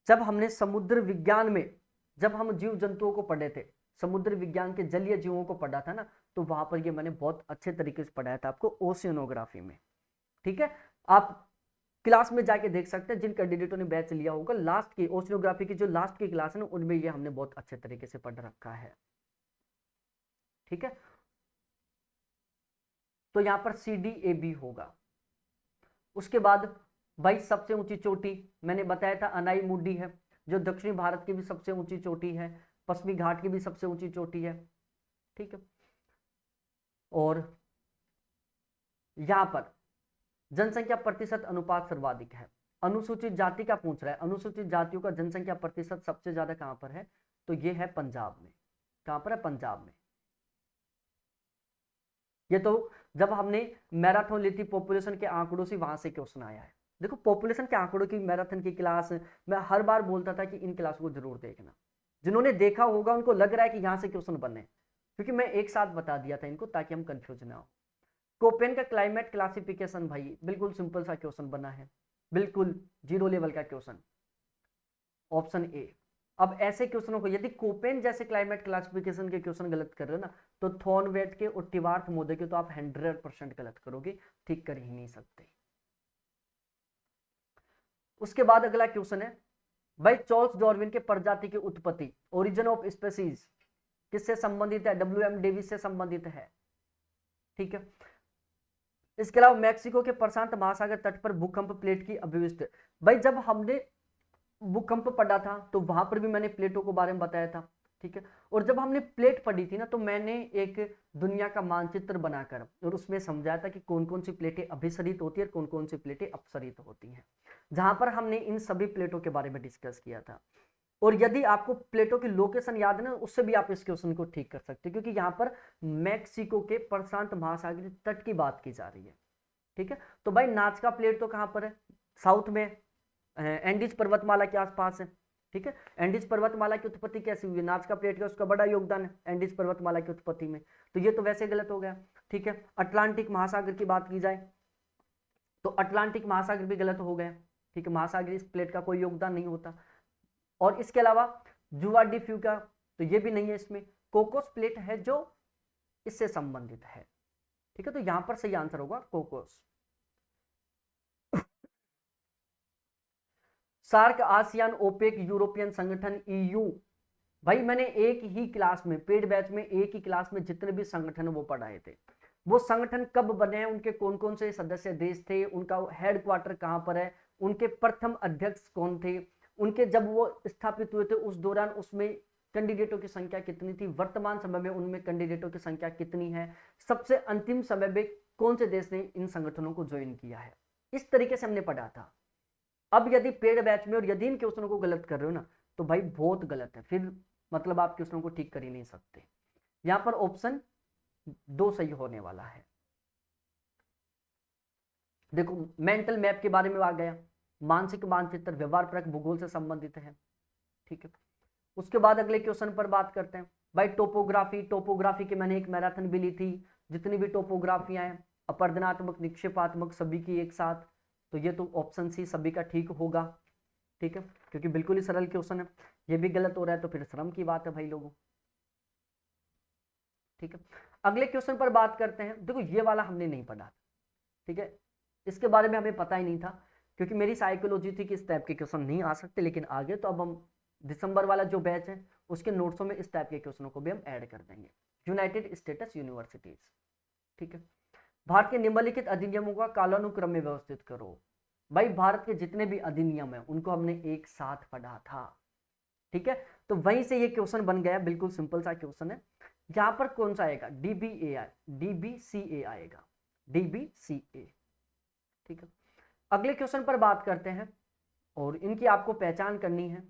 जब हमने समुद्र विज्ञान में जब हम जीव जंतुओं को पढ़े थे, समुद्र विज्ञान के जलीय जीवों को पढ़ा था ना, तो वहां पर ये मैंने बहुत अच्छे तरीके से पढ़ाया था आपको ओशियनोग्राफी में। ठीक है, आप क्लास में जाके देख सकते हैं, जिन कैंडिडेटों ने बैच लिया होगा लास्ट की ओशियनोग्राफी की जो लास्ट की क्लास है ना, उनमें ये हमने बहुत अच्छे तरीके से पढ़ रखा है। ठीक है, तो यहां पर CDAB होगा। उसके बाद भाई सबसे ऊंची चोटी मैंने बताया था अनाई मुड्डी है, जो दक्षिणी भारत की भी सबसे ऊंची चोटी है, पश्चिमी घाट की भी सबसे ऊंची चोटी है। ठीक है, और यहां पर जनसंख्या प्रतिशत अनुपात सर्वाधिक है। अनुसूचित जाति का पूछ रहा है, अनुसूचित जातियों का जनसंख्या प्रतिशत सबसे ज्यादा कहां पर है, तो ये है पंजाब में। कहां पर है, पंजाब में। ये तो जब हमने मैराथन ली थी पॉपुलेशन के आंकड़ों से, वहां से क्वेश्चन आया है। देखो पॉपुलेशन के आंकड़ों की मैराथन की क्लास मैं हर बार बोलता था कि इन क्लास को जरूर देखना, जिन्होंने देखा होगा उनको लग रहा है कि यहां से क्वेश्चन बने, क्योंकि मैं एक साथ बता दिया था इनको ताकि हम कंफ्यूज ना हो। कोपेन का क्लाइमेट क्लासिफिकेशन भाई बिल्कुल सिंपल सा क्वेश्चन बना है, बिल्कुल 0 लेवल का क्वेश्चन, ऑप्शन ए। अब ऐसे क्वेश्चनों को यदि कोपेन जैसे क्लाइमेट क्लासिफिकेशन के क्वेश्चन गलत कर रहे हो ना, तो थॉर्नवेट के और टिवार्थ मोदे के तो आप 100% गलत करोगे, ठीक कर ही नहीं सकते। उसके बाद अगला क्वेश्चन है भाई चार्ल्स डार्विन के प्रजाति की उत्पत्ति ओरिजिन ऑफ स्पेसीज किससे संबंधित है, WM डेविस से संबंधित है। ठीक है, इसके अलावा मैक्सिको के प्रशांत महासागर तट पर भूकंप प्लेट की अभिविष्ट। भाई जब हमने भूकंप पढ़ा था तो वहां पर भी मैंने प्लेटों के बारे में बताया था। ठीक है, और जब हमने प्लेट पढ़ी थी ना, तो मैंने एक दुनिया का मानचित्र बनाकर और उसमें समझाया था कि कौन कौन सी प्लेटें अभिसरित होती है और कौन कौन सी प्लेटें अपसरित होती हैं, जहां पर हमने इन सभी प्लेटों के बारे में डिस्कस किया था। और यदि आपको प्लेटों की लोकेशन याद है ना, उससे भी आप इस क्वेश्चन को ठीक कर सकते हैं, क्योंकि यहाँ पर मैक्सिको के प्रशांत महासागरीय तट की बात की जा रही है। ठीक है, तो भाई नाजका प्लेट तो कहां पर है, साउथ में, एंडीज पर्वतमाला के आसपास है। ठीक है, एंडीज पर्वतमाला की उत्पत्ति कैसी हुई? नाजका प्लेट का उसका बड़ा योगदान है एंडीज पर्वतमाला की उत्पत्ति में, तो ये तो वैसे गलत हो गया। ठीक है, अटलांटिक महासागर की बात की जाए तो अटलांटिक महासागर भी गलत हो गया। ठीक है, महासागर इस प्लेट का कोई योगदान नहीं होता। और इसके अलावा जुवा डी फ्यूका, तो ये भी नहीं है इसमें। कोकोस प्लेट है जो इससे संबंधित है। ठीक है, तो यहां पर सही आंसर होगा Cocos. SAARC, ASEAN, OPEC, European संगठन, ईयू। भाई मैंने एक ही क्लास में, पेड बैच में एक ही क्लास में जितने भी संगठन वो पढ़ाए थे। वो संगठन कब बने हैं, उनके कौन कौन से सदस्य देश थे, उनका हेडक्वार्टर कहां पर है, उनके प्रथम अध्यक्ष कौन थे, उनके जब वो स्थापित हुए थे उस दौरान उसमें कैंडिडेटों की संख्या कितनी थी, वर्तमान समय में उनमें कैंडिडेटों की संख्या कितनी है, सबसे अंतिम समय में कौन से देश ने इन संगठनों को ज्वाइन किया है, इस तरीके से हमने पढ़ा था। अब यदि पेड बैच में और यदि इन क्वेश्चनों को गलत कर रहे हो ना, तो भाई बहुत गलत है, फिर मतलब आप क्वेश्चनों को ठीक कर ही नहीं सकते। यहां पर ऑप्शन 2 सही होने वाला है। देखो मेंटल मैप के बारे में आ गया, मानसिक मानचित्र व्यवहार परक भूगोल से संबंधित है। ठीक है, उसके बाद अगले क्वेश्चन पर बात करते हैं। भाई टोपोग्राफी, टोपोग्राफी की मैंने एक मैराथन भी ली थी, जितनी भी टोपोग्राफियां हैं अपर्दनात्मक निक्षेपात्मक सभी की एक साथ, तो ये तो ऑप्शन सी सभी का ठीक होगा। ठीक है, क्योंकि बिल्कुल ही सरल क्वेश्चन है, ये भी गलत हो रहा है तो फिर शर्म की बात है भाई लोगों। ठीक है, अगले क्वेश्चन पर बात करते हैं। देखो ये वाला हमने नहीं पढ़ा। ठीक है, इसके बारे में हमें पता ही नहीं था, क्योंकि मेरी साइकोलॉजी थी कि इस टाइप के क्वेश्चन नहीं आ सकते, लेकिन आगे तो अब हम दिसंबर वाला जो बैच है उसके नोट्सों में इस टाइप के क्वेश्चनों को भी हम ऐड कर देंगे। United states universities. ठीक है, भारत के निम्नलिखित अधिनियमों का कालानुक्रम में व्यवस्थित करो। भाई भारत के जितने भी अधिनियम है उनको हमने एक साथ पढ़ा था। ठीक है, तो वहीं से ये क्वेश्चन बन गया, बिल्कुल सिंपल सा क्वेश्चन है। यहां पर कौन सा आएगा? डीबीसीए आएगा, डीबीसीए। ठीक है, अगले क्वेश्चन पर बात करते हैं और इनकी आपको पहचान करनी है।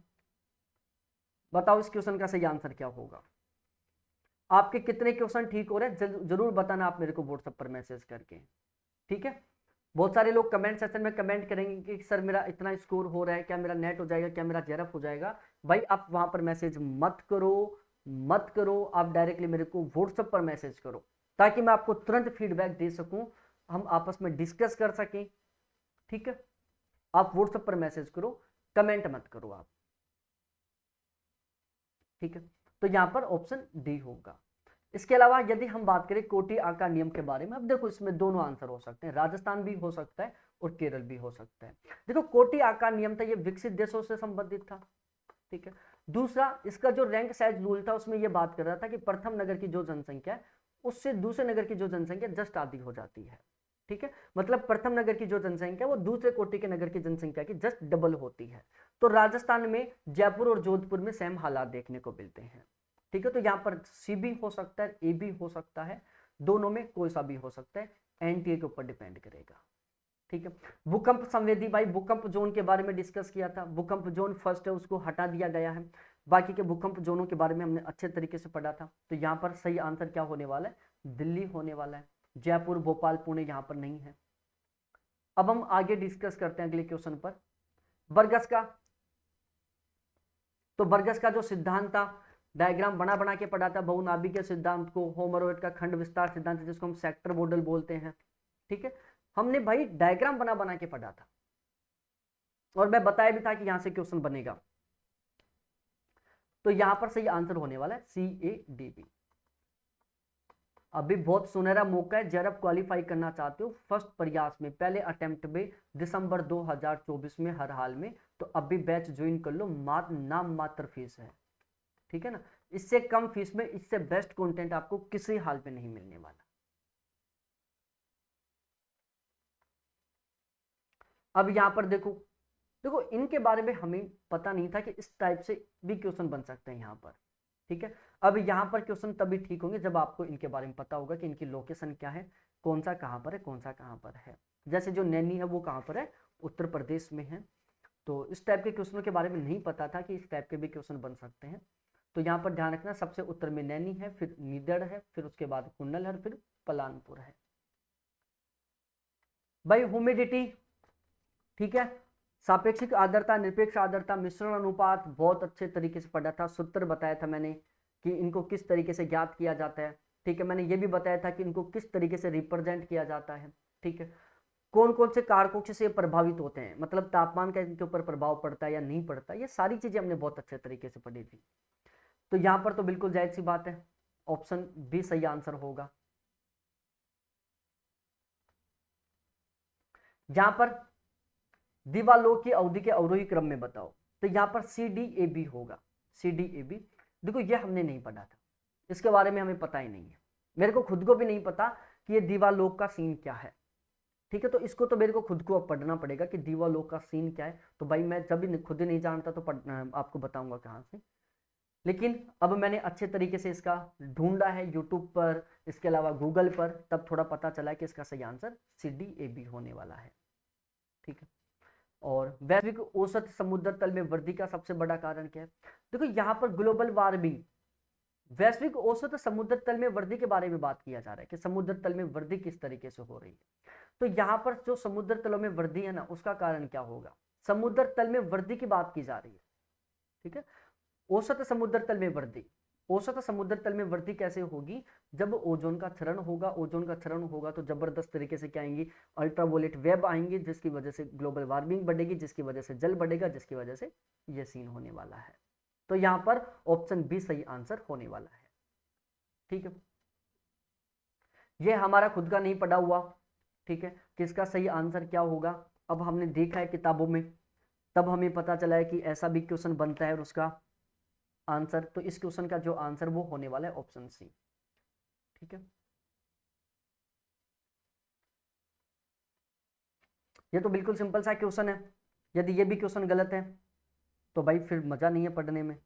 बताओ इस क्वेश्चन का सही आंसर क्या होगा। आपके कितने क्वेश्चन ठीक हो रहे हैं जरूर बताना आप मेरे को व्हाट्सएप पर मैसेज करके। ठीक है, बहुत सारे लोग कमेंट सेक्शन में कमेंट करेंगे कि सर मेरा इतना स्कोर हो रहा है, क्या मेरा नेट हो जाएगा, क्या मेरा जेआरएफ हो जाएगा। भाई आप वहां पर मैसेज मत करो, मत करो, आप डायरेक्टली मेरे को व्हाट्सएप पर मैसेज करो, ताकि मैं आपको तुरंत फीडबैक दे सकूं, हम आपस में डिस्कस कर सकें। ठीक है, आप व्हाट्सएप पर मैसेज करो, कमेंट मत करो आप। ठीक है, तो यहां पर ऑप्शन डी होगा। इसके अलावा यदि हम बात करें कोटी आकार नियम के बारे में, अब देखो इसमें दोनों आंसर हो सकते हैं, राजस्थान भी हो सकता है और केरल भी हो सकता है। देखो कोटी आकार नियम था, ये विकसित देशों से संबंधित था। ठीक है, दूसरा इसका जो रैंक साइज रूल था उसमें यह बात कर रहा था कि प्रथम नगर की जो जनसंख्या है उससे दूसरे नगर की जो जनसंख्या जस्ट आधी हो जाती है। ठीक है, मतलब प्रथम नगर की जो जनसंख्या वो दूसरे कोटि के नगर की जनसंख्या की जस्ट डबल होती है। तो राजस्थान में जयपुर और जोधपुर में सेम हालात देखने को मिलते हैं। ठीक है, तो यहां पर सी भी हो सकता है, ए भी हो सकता है, दोनों में कोई सा भी हो सकता है, एनटीए के ऊपर डिपेंड करेगा। ठीक है, भूकंप संवेदी, भाई भूकंप जोन के बारे में डिस्कस किया था, भूकंप जोन फर्स्ट है उसको हटा दिया गया है, बाकी के भूकंप जोनों के बारे में हमने अच्छे तरीके से पढ़ा था। तो यहाँ पर सही आंसर क्या होने वाला है? दिल्ली होने वाला है, जयपुर भोपाल पुणे यहाँ पर नहीं है। अब हम आगे डिस्कस करते हैं अगले क्वेश्चन पर, बर्गस का। तो बर्गस का जो सिद्धांत था, डायग्राम बना बना के पढ़ा था, बहुनाभिक के सिद्धांत को, होमरोइड का खंड विस्तार सिद्धांत जिसको हम सेक्टर मॉडल बोलते हैं। ठीक है, हमने भाई डायग्राम बना बना के पढ़ा था और मैं बताया भी था कि यहां से क्वेश्चन बनेगा। तो यहां पर सही आंसर होने वाला है CADB। अभी बहुत सुनहरा मौका है, जब आप क्वालिफाई करना चाहते हो फर्स्ट प्रयास में, पहले अटेम्प्ट में, दिसंबर 2024 में हर हाल में, तो अभी बैच ज्वाइन कर लो, नाम मात्र फीस है। ठीक है ना, इससे कम फीस में इससे बेस्ट कंटेंट आपको किसी हाल में नहीं मिलने वाला। अब यहां पर देखो, देखो इनके बारे में हमें पता नहीं था कि इस टाइप से भी क्वेश्चन बन सकते हैं यहाँ पर। ठीक है, अब यहाँ पर क्वेश्चन तभी ठीक होंगे जब आपको इनके बारे में पता होगा कि इनकी लोकेशन क्या है, कौन सा कहाँ पर है, कौन सा कहाँ पर है। जैसे जो नैनी है वो कहाँ पर है? उत्तर प्रदेश में है। तो इस टाइप के क्वेश्चनों के बारे में नहीं पता था कि इस टाइप के भी क्वेश्चन बन सकते हैं। तो यहाँ पर ध्यान रखना, सबसे उत्तर में नैनी है, फिर नीदड़ है, फिर उसके बाद कुंडल है, फिर पलानपुर है। भाई ह्यूमिडिटी, ठीक है, सापेक्षिक आर्द्रता, निरपेक्ष आर्द्रता, मिश्रण अनुपात बहुत अच्छे तरीके से पढ़ा था, सूत्र बताया था मैंने कि इनको किस तरीके से ज्ञात किया जाता है। ठीक है, मैंने ये भी बताया था कि इनको किस तरीके से रिप्रेजेंट किया जाता है। ठीक है, कौन कौन से कारकों से प्रभावित होते हैं, मतलब तापमान का इनके ऊपर प्रभाव पड़ता है या नहीं पड़ता, ये सारी चीजें हमने बहुत अच्छे तरीके से पढ़ी थी। तो यहाँ पर तो बिल्कुल जायज सी बात है, ऑप्शन बी सही आंसर होगा। यहां पर दिवालोक की अवधि के अवरोही क्रम में बताओ, तो यहां पर सी डी ए बी होगा। सी डी ए बी, देखो ये हमने नहीं पढ़ा था, इसके बारे में हमें पता ही नहीं है, मेरे को खुद को भी नहीं पता कि ये दिवालोक का सीन क्या है। ठीक है, तो इसको तो मेरे को खुद को अब पढ़ना पड़ेगा कि दिवालोक का सीन क्या है। तो भाई मैं जब भी खुद ही नहीं जानता तो आपको बताऊंगा कहाँ से। लेकिन अब मैंने अच्छे तरीके से इसका ढूंढा है यूट्यूब पर, इसके अलावा गूगल पर, तब थोड़ा पता चला कि इसका सही answer C D A B होने वाला है। ठीक है, और वैश्विक औसत समुद्र तल में वृद्धि का सबसे बड़ा कारण क्या है? देखो यहाँ पर ग्लोबल वार्मिंग, वैश्विक औसत समुद्र तल में वृद्धि के बारे में बात किया जा रहा है कि समुद्र तल में वृद्धि किस तरीके से हो रही है। तो यहाँ पर जो समुद्र तलों में वृद्धि है ना, उसका कारण क्या होगा? समुद्र तल में वृद्धि की बात की जा रही है। ठीक है, औसत समुद्र तल में वृद्धि, औसत समुद्र तल में वृद्धि कैसे होगी? जब ओजोन का क्षरण होगा, ओजोन का क्षरण होगा तो जबरदस्त तरीके से क्या आएंगी? अल्ट्रावोलेट वेब आएंगे, जिसकी वजह से ग्लोबल वार्मिंग बढ़ेगी, जिसकी वजह से जल बढ़ेगा, जिसकी वजह से ये सीन होने वाला है। तो यहाँ पर ऑप्शन बी सही आंसर होने वाला है। ठीक है, ये हमारा खुद का नहीं पढ़ा हुआ। ठीक है, किसका सही आंसर क्या होगा अब हमने देखा है किताबों में, तब हमें पता चला है कि ऐसा भी क्वेश्चन बनता है और उसका आंसर, तो इस क्वेश्चन का जो आंसर वो होने वाला है ऑप्शन सी। ठीक है, ये तो बिल्कुल सिंपल सा क्वेश्चन है, यदि ये भी क्वेश्चन गलत है तो भाई फिर मजा नहीं है पढ़ने में।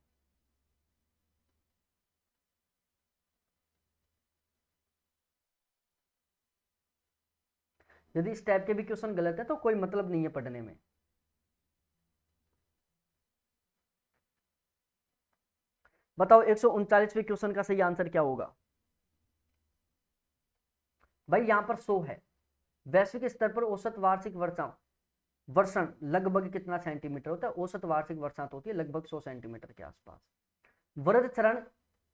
यदि इस टाइप के भी क्वेश्चन गलत है तो कोई मतलब नहीं है पढ़ने में। बताओ 139वें क्वेश्चन का सही आंसर क्या होगा? भाई यहाँ पर 100 है, वैश्विक स्तर पर औसत वार्षिक वर्षा वर्षण लगभग कितना सेंटीमीटर होता है? औसत वार्षिक वर्षा होती है लगभग 100 सेंटीमीटर के आसपास। वृद्ध चरण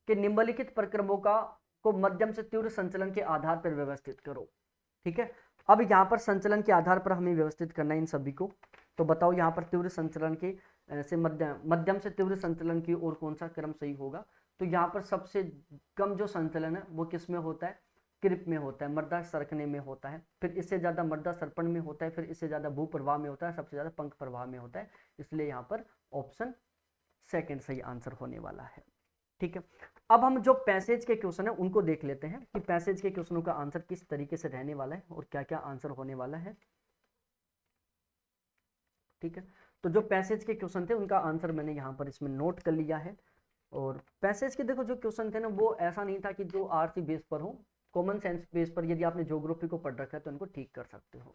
के निम्नलिखित प्रक्रमों का को मध्यम से तीव्र संचलन के आधार पर व्यवस्थित करो। ठीक है, अब यहाँ पर संचलन के आधार पर हमें व्यवस्थित करना है इन सभी को। तो बताओ यहाँ पर तीव्र संचलन के से मध्यम से तीव्र संचलन की ओर कौन सा क्रम सही होगा? तो यहाँ पर सबसे कम जो संचलन है वो किस में होता है? क्रिप में होता है, मृदा सरकने में होता है, फिर इससे ज्यादा मृदा सर्पण में होता है, फिर इससे ज्यादा भू प्रवाह में होता है, सबसे ज्यादा पंख प्रवाह में होता है। इसलिए यहाँ पर ऑप्शन सेकंड सही आंसर होने वाला है। ठीक है, अब हम जो पैसेज के क्वेश्चन है उनको देख लेते हैं कि पैसेज के क्वेश्चनों का आंसर किस तरीके से रहने वाला है और क्या क्या आंसर होने वाला है। ठीक है, तो जो पैसेज के क्वेश्चन थे उनका आंसर मैंने यहाँ पर इसमें नोट कर लिया है। और पैसेज के देखो जो क्वेश्चन थे ना, वो ऐसा नहीं था कि जो आरसी बेस पर हो, कॉमन सेंस बेस पर यदि आपने ज्योग्राफी को पढ़ रखा है तो इनको ठीक कर सकते हो।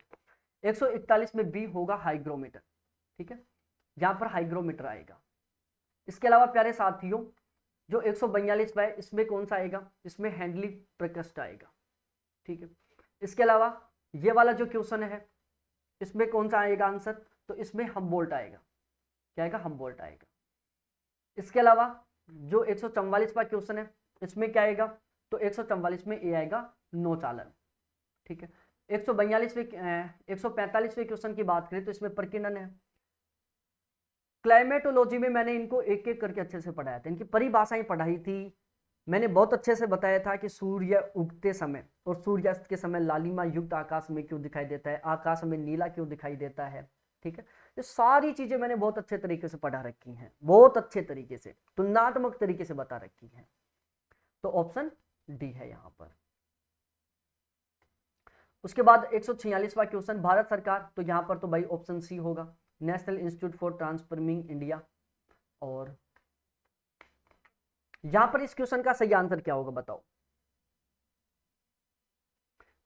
141 में बी होगा हाइग्रोमीटर। ठीक है, यहाँ पर हाइग्रोमीटर आएगा। इसके अलावा प्यारे साथियों जो 142 है इसमें कौन सा आएगा? इसमें हैंडली प्रकृष्ट आएगा। ठीक है, इसके अलावा ये वाला जो क्वेश्चन है इसमें कौन सा आएगा आंसर? तो इसमें हमबोल्ट आएगा। क्या आएगा? हमबोल्ट आएगा। इसके अलावा जो 144वां क्वेश्चन है इसमें क्या आएगा? तो 144 में ए आएगा, नो चालन। ठीक है, 145वें क्वेश्चन की बात करें तो इसमें प्रकीर्णन है। क्लाइमेटोलॉजी में मैंने इनको एक एक करके अच्छे से पढ़ाया था, इनकी परिभाषाएं पढ़ाई थी मैंने, बहुत अच्छे से बताया था कि सूर्य उगते समय और सूर्यास्त के समय लालिमा युक्त आकाश में क्यों दिखाई देता है, आकाश में नीला क्यों दिखाई देता है। ठीक है, ये सारी चीजें मैंने बहुत अच्छे तरीके से पढ़ा रखी हैं, बहुत अच्छे तरीके से तुलनात्मक तरीके से बता रखी हैं। तो ऑप्शन डी है यहाँ पर। उसके बाद 146वां क्वेश्चन भारत सरकार, तो यहाँ पर तो भाई ऑप्शन सी होगा, national institute for transforming India. और यहां पर इस क्वेश्चन का सही आंसर क्या होगा बताओ?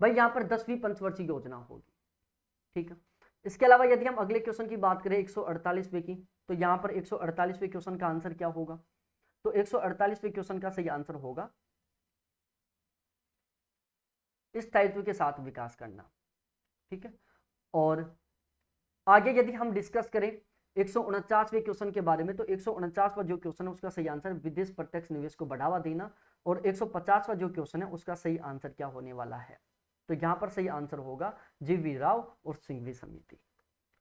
भाई यहां पर 10वीं पंचवर्षीय योजना होगी। ठीक है, इसके अलावा यदि हम अगले क्वेश्चन की बात करें 148वें की, तो यहां पर 148वें क्वेश्चन का आंसर क्या होगा? तो 148वें क्वेश्चन का सही आंसर होगा स्थायित्व के साथ विकास करना। ठीक है, और आगे यदि हम डिस्कस करें 149वें क्वेश्चन के बारे में, तो 149वां जो क्वेश्चन है उसका सही आंसर विदेश प्रत्यक्ष निवेश को बढ़ावा देना, और 150वां जो क्वेश्चन है उसका सही आंसर क्या होने वाला है, तो यहां पर सही आंसर होगा जीवी राव और सिंघवी समिति।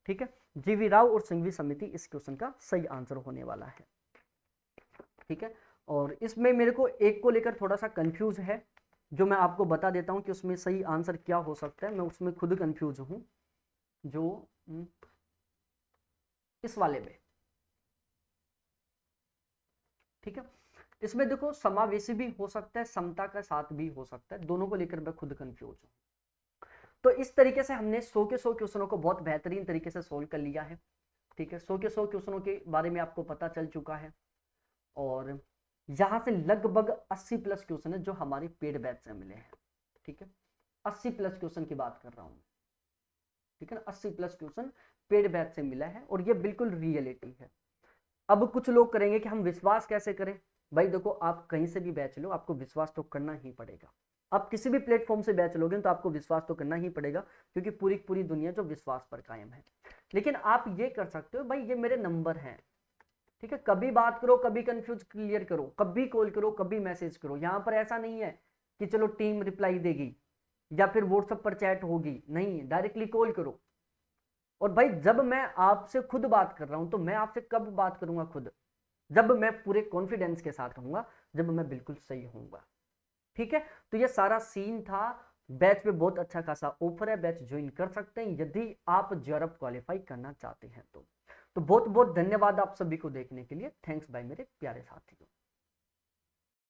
ठीक है, जीवी राव और सिंघवी समिति इस क्वेश्चन का सही आंसर होने वाला है। ठीक है, और इसमें मेरे को एक को लेकर थोड़ा सा कंफ्यूज है, जो मैं आपको बता देता हूं कि उसमें सही आंसर क्या हो सकता है। मैं उसमें खुद कंफ्यूज हूं, जो इस वाले में। ठीक है, इसमें देखो समावेशी भी हो सकता है, समता का साथ भी हो सकता है, दोनों को लेकर मैं खुद कंफ्यूज हूं। तो इस तरीके से हमने 100 के 100 क्वेश्चनों को बहुत बेहतरीन तरीके से सोल्व कर लिया है। ठीक है, 100 के 100 क्वेश्चनों के बारे में आपको पता चल चुका है, और यहां से लगभग 80 प्लस क्वेश्चन है जो हमारी पेड बैच से मिले हैं। ठीक है, 80 प्लस क्वेश्चन की बात कर रहा हूं। ठीक है ना, 80 प्लस क्वेश्चन पेड बैच से मिला है, और ये बिल्कुल रियलिटी है। अब कुछ लोग करेंगे कि हम विश्वास कैसे करें। भाई देखो, आप कहीं से भी बैच लो, आपको विश्वास तो करना ही पड़ेगा। आप किसी भी प्लेटफॉर्म से बैच लोगे तो आपको विश्वास तो करना ही पड़ेगा, क्योंकि पूरी पूरी दुनिया जो विश्वास पर कायम है। लेकिन आप ये कर सकते हो, भाई ये मेरे नंबर हैं, ठीक है, कभी बात करो, कभी कंफ्यूज क्लियर करो, कभी कॉल करो, कभी मैसेज करो। यहां पर ऐसा नहीं है कि चलो टीम रिप्लाई देगी या फिर व्हाट्सएप पर चैट होगी, नहीं, डायरेक्टली कॉल करो। और भाई जब मैं आपसे खुद बात कर रहा हूं, तो मैं आपसे कब बात करूंगा खुद, जब मैं पूरे कॉन्फिडेंस के साथ रहूंगा, जब मैं बिल्कुल सही होऊंगा। ठीक है, तो ये सारा सीन था। बैच पे बहुत अच्छा खासा ऑफर है, बैच ज्वाइन कर सकते हैं यदि आप जेआरएफ क्वालिफाई करना चाहते हैं तो बहुत बहुत धन्यवाद आप सभी को देखने के लिए। थैंक्स बाय मेरे प्यारे साथियों।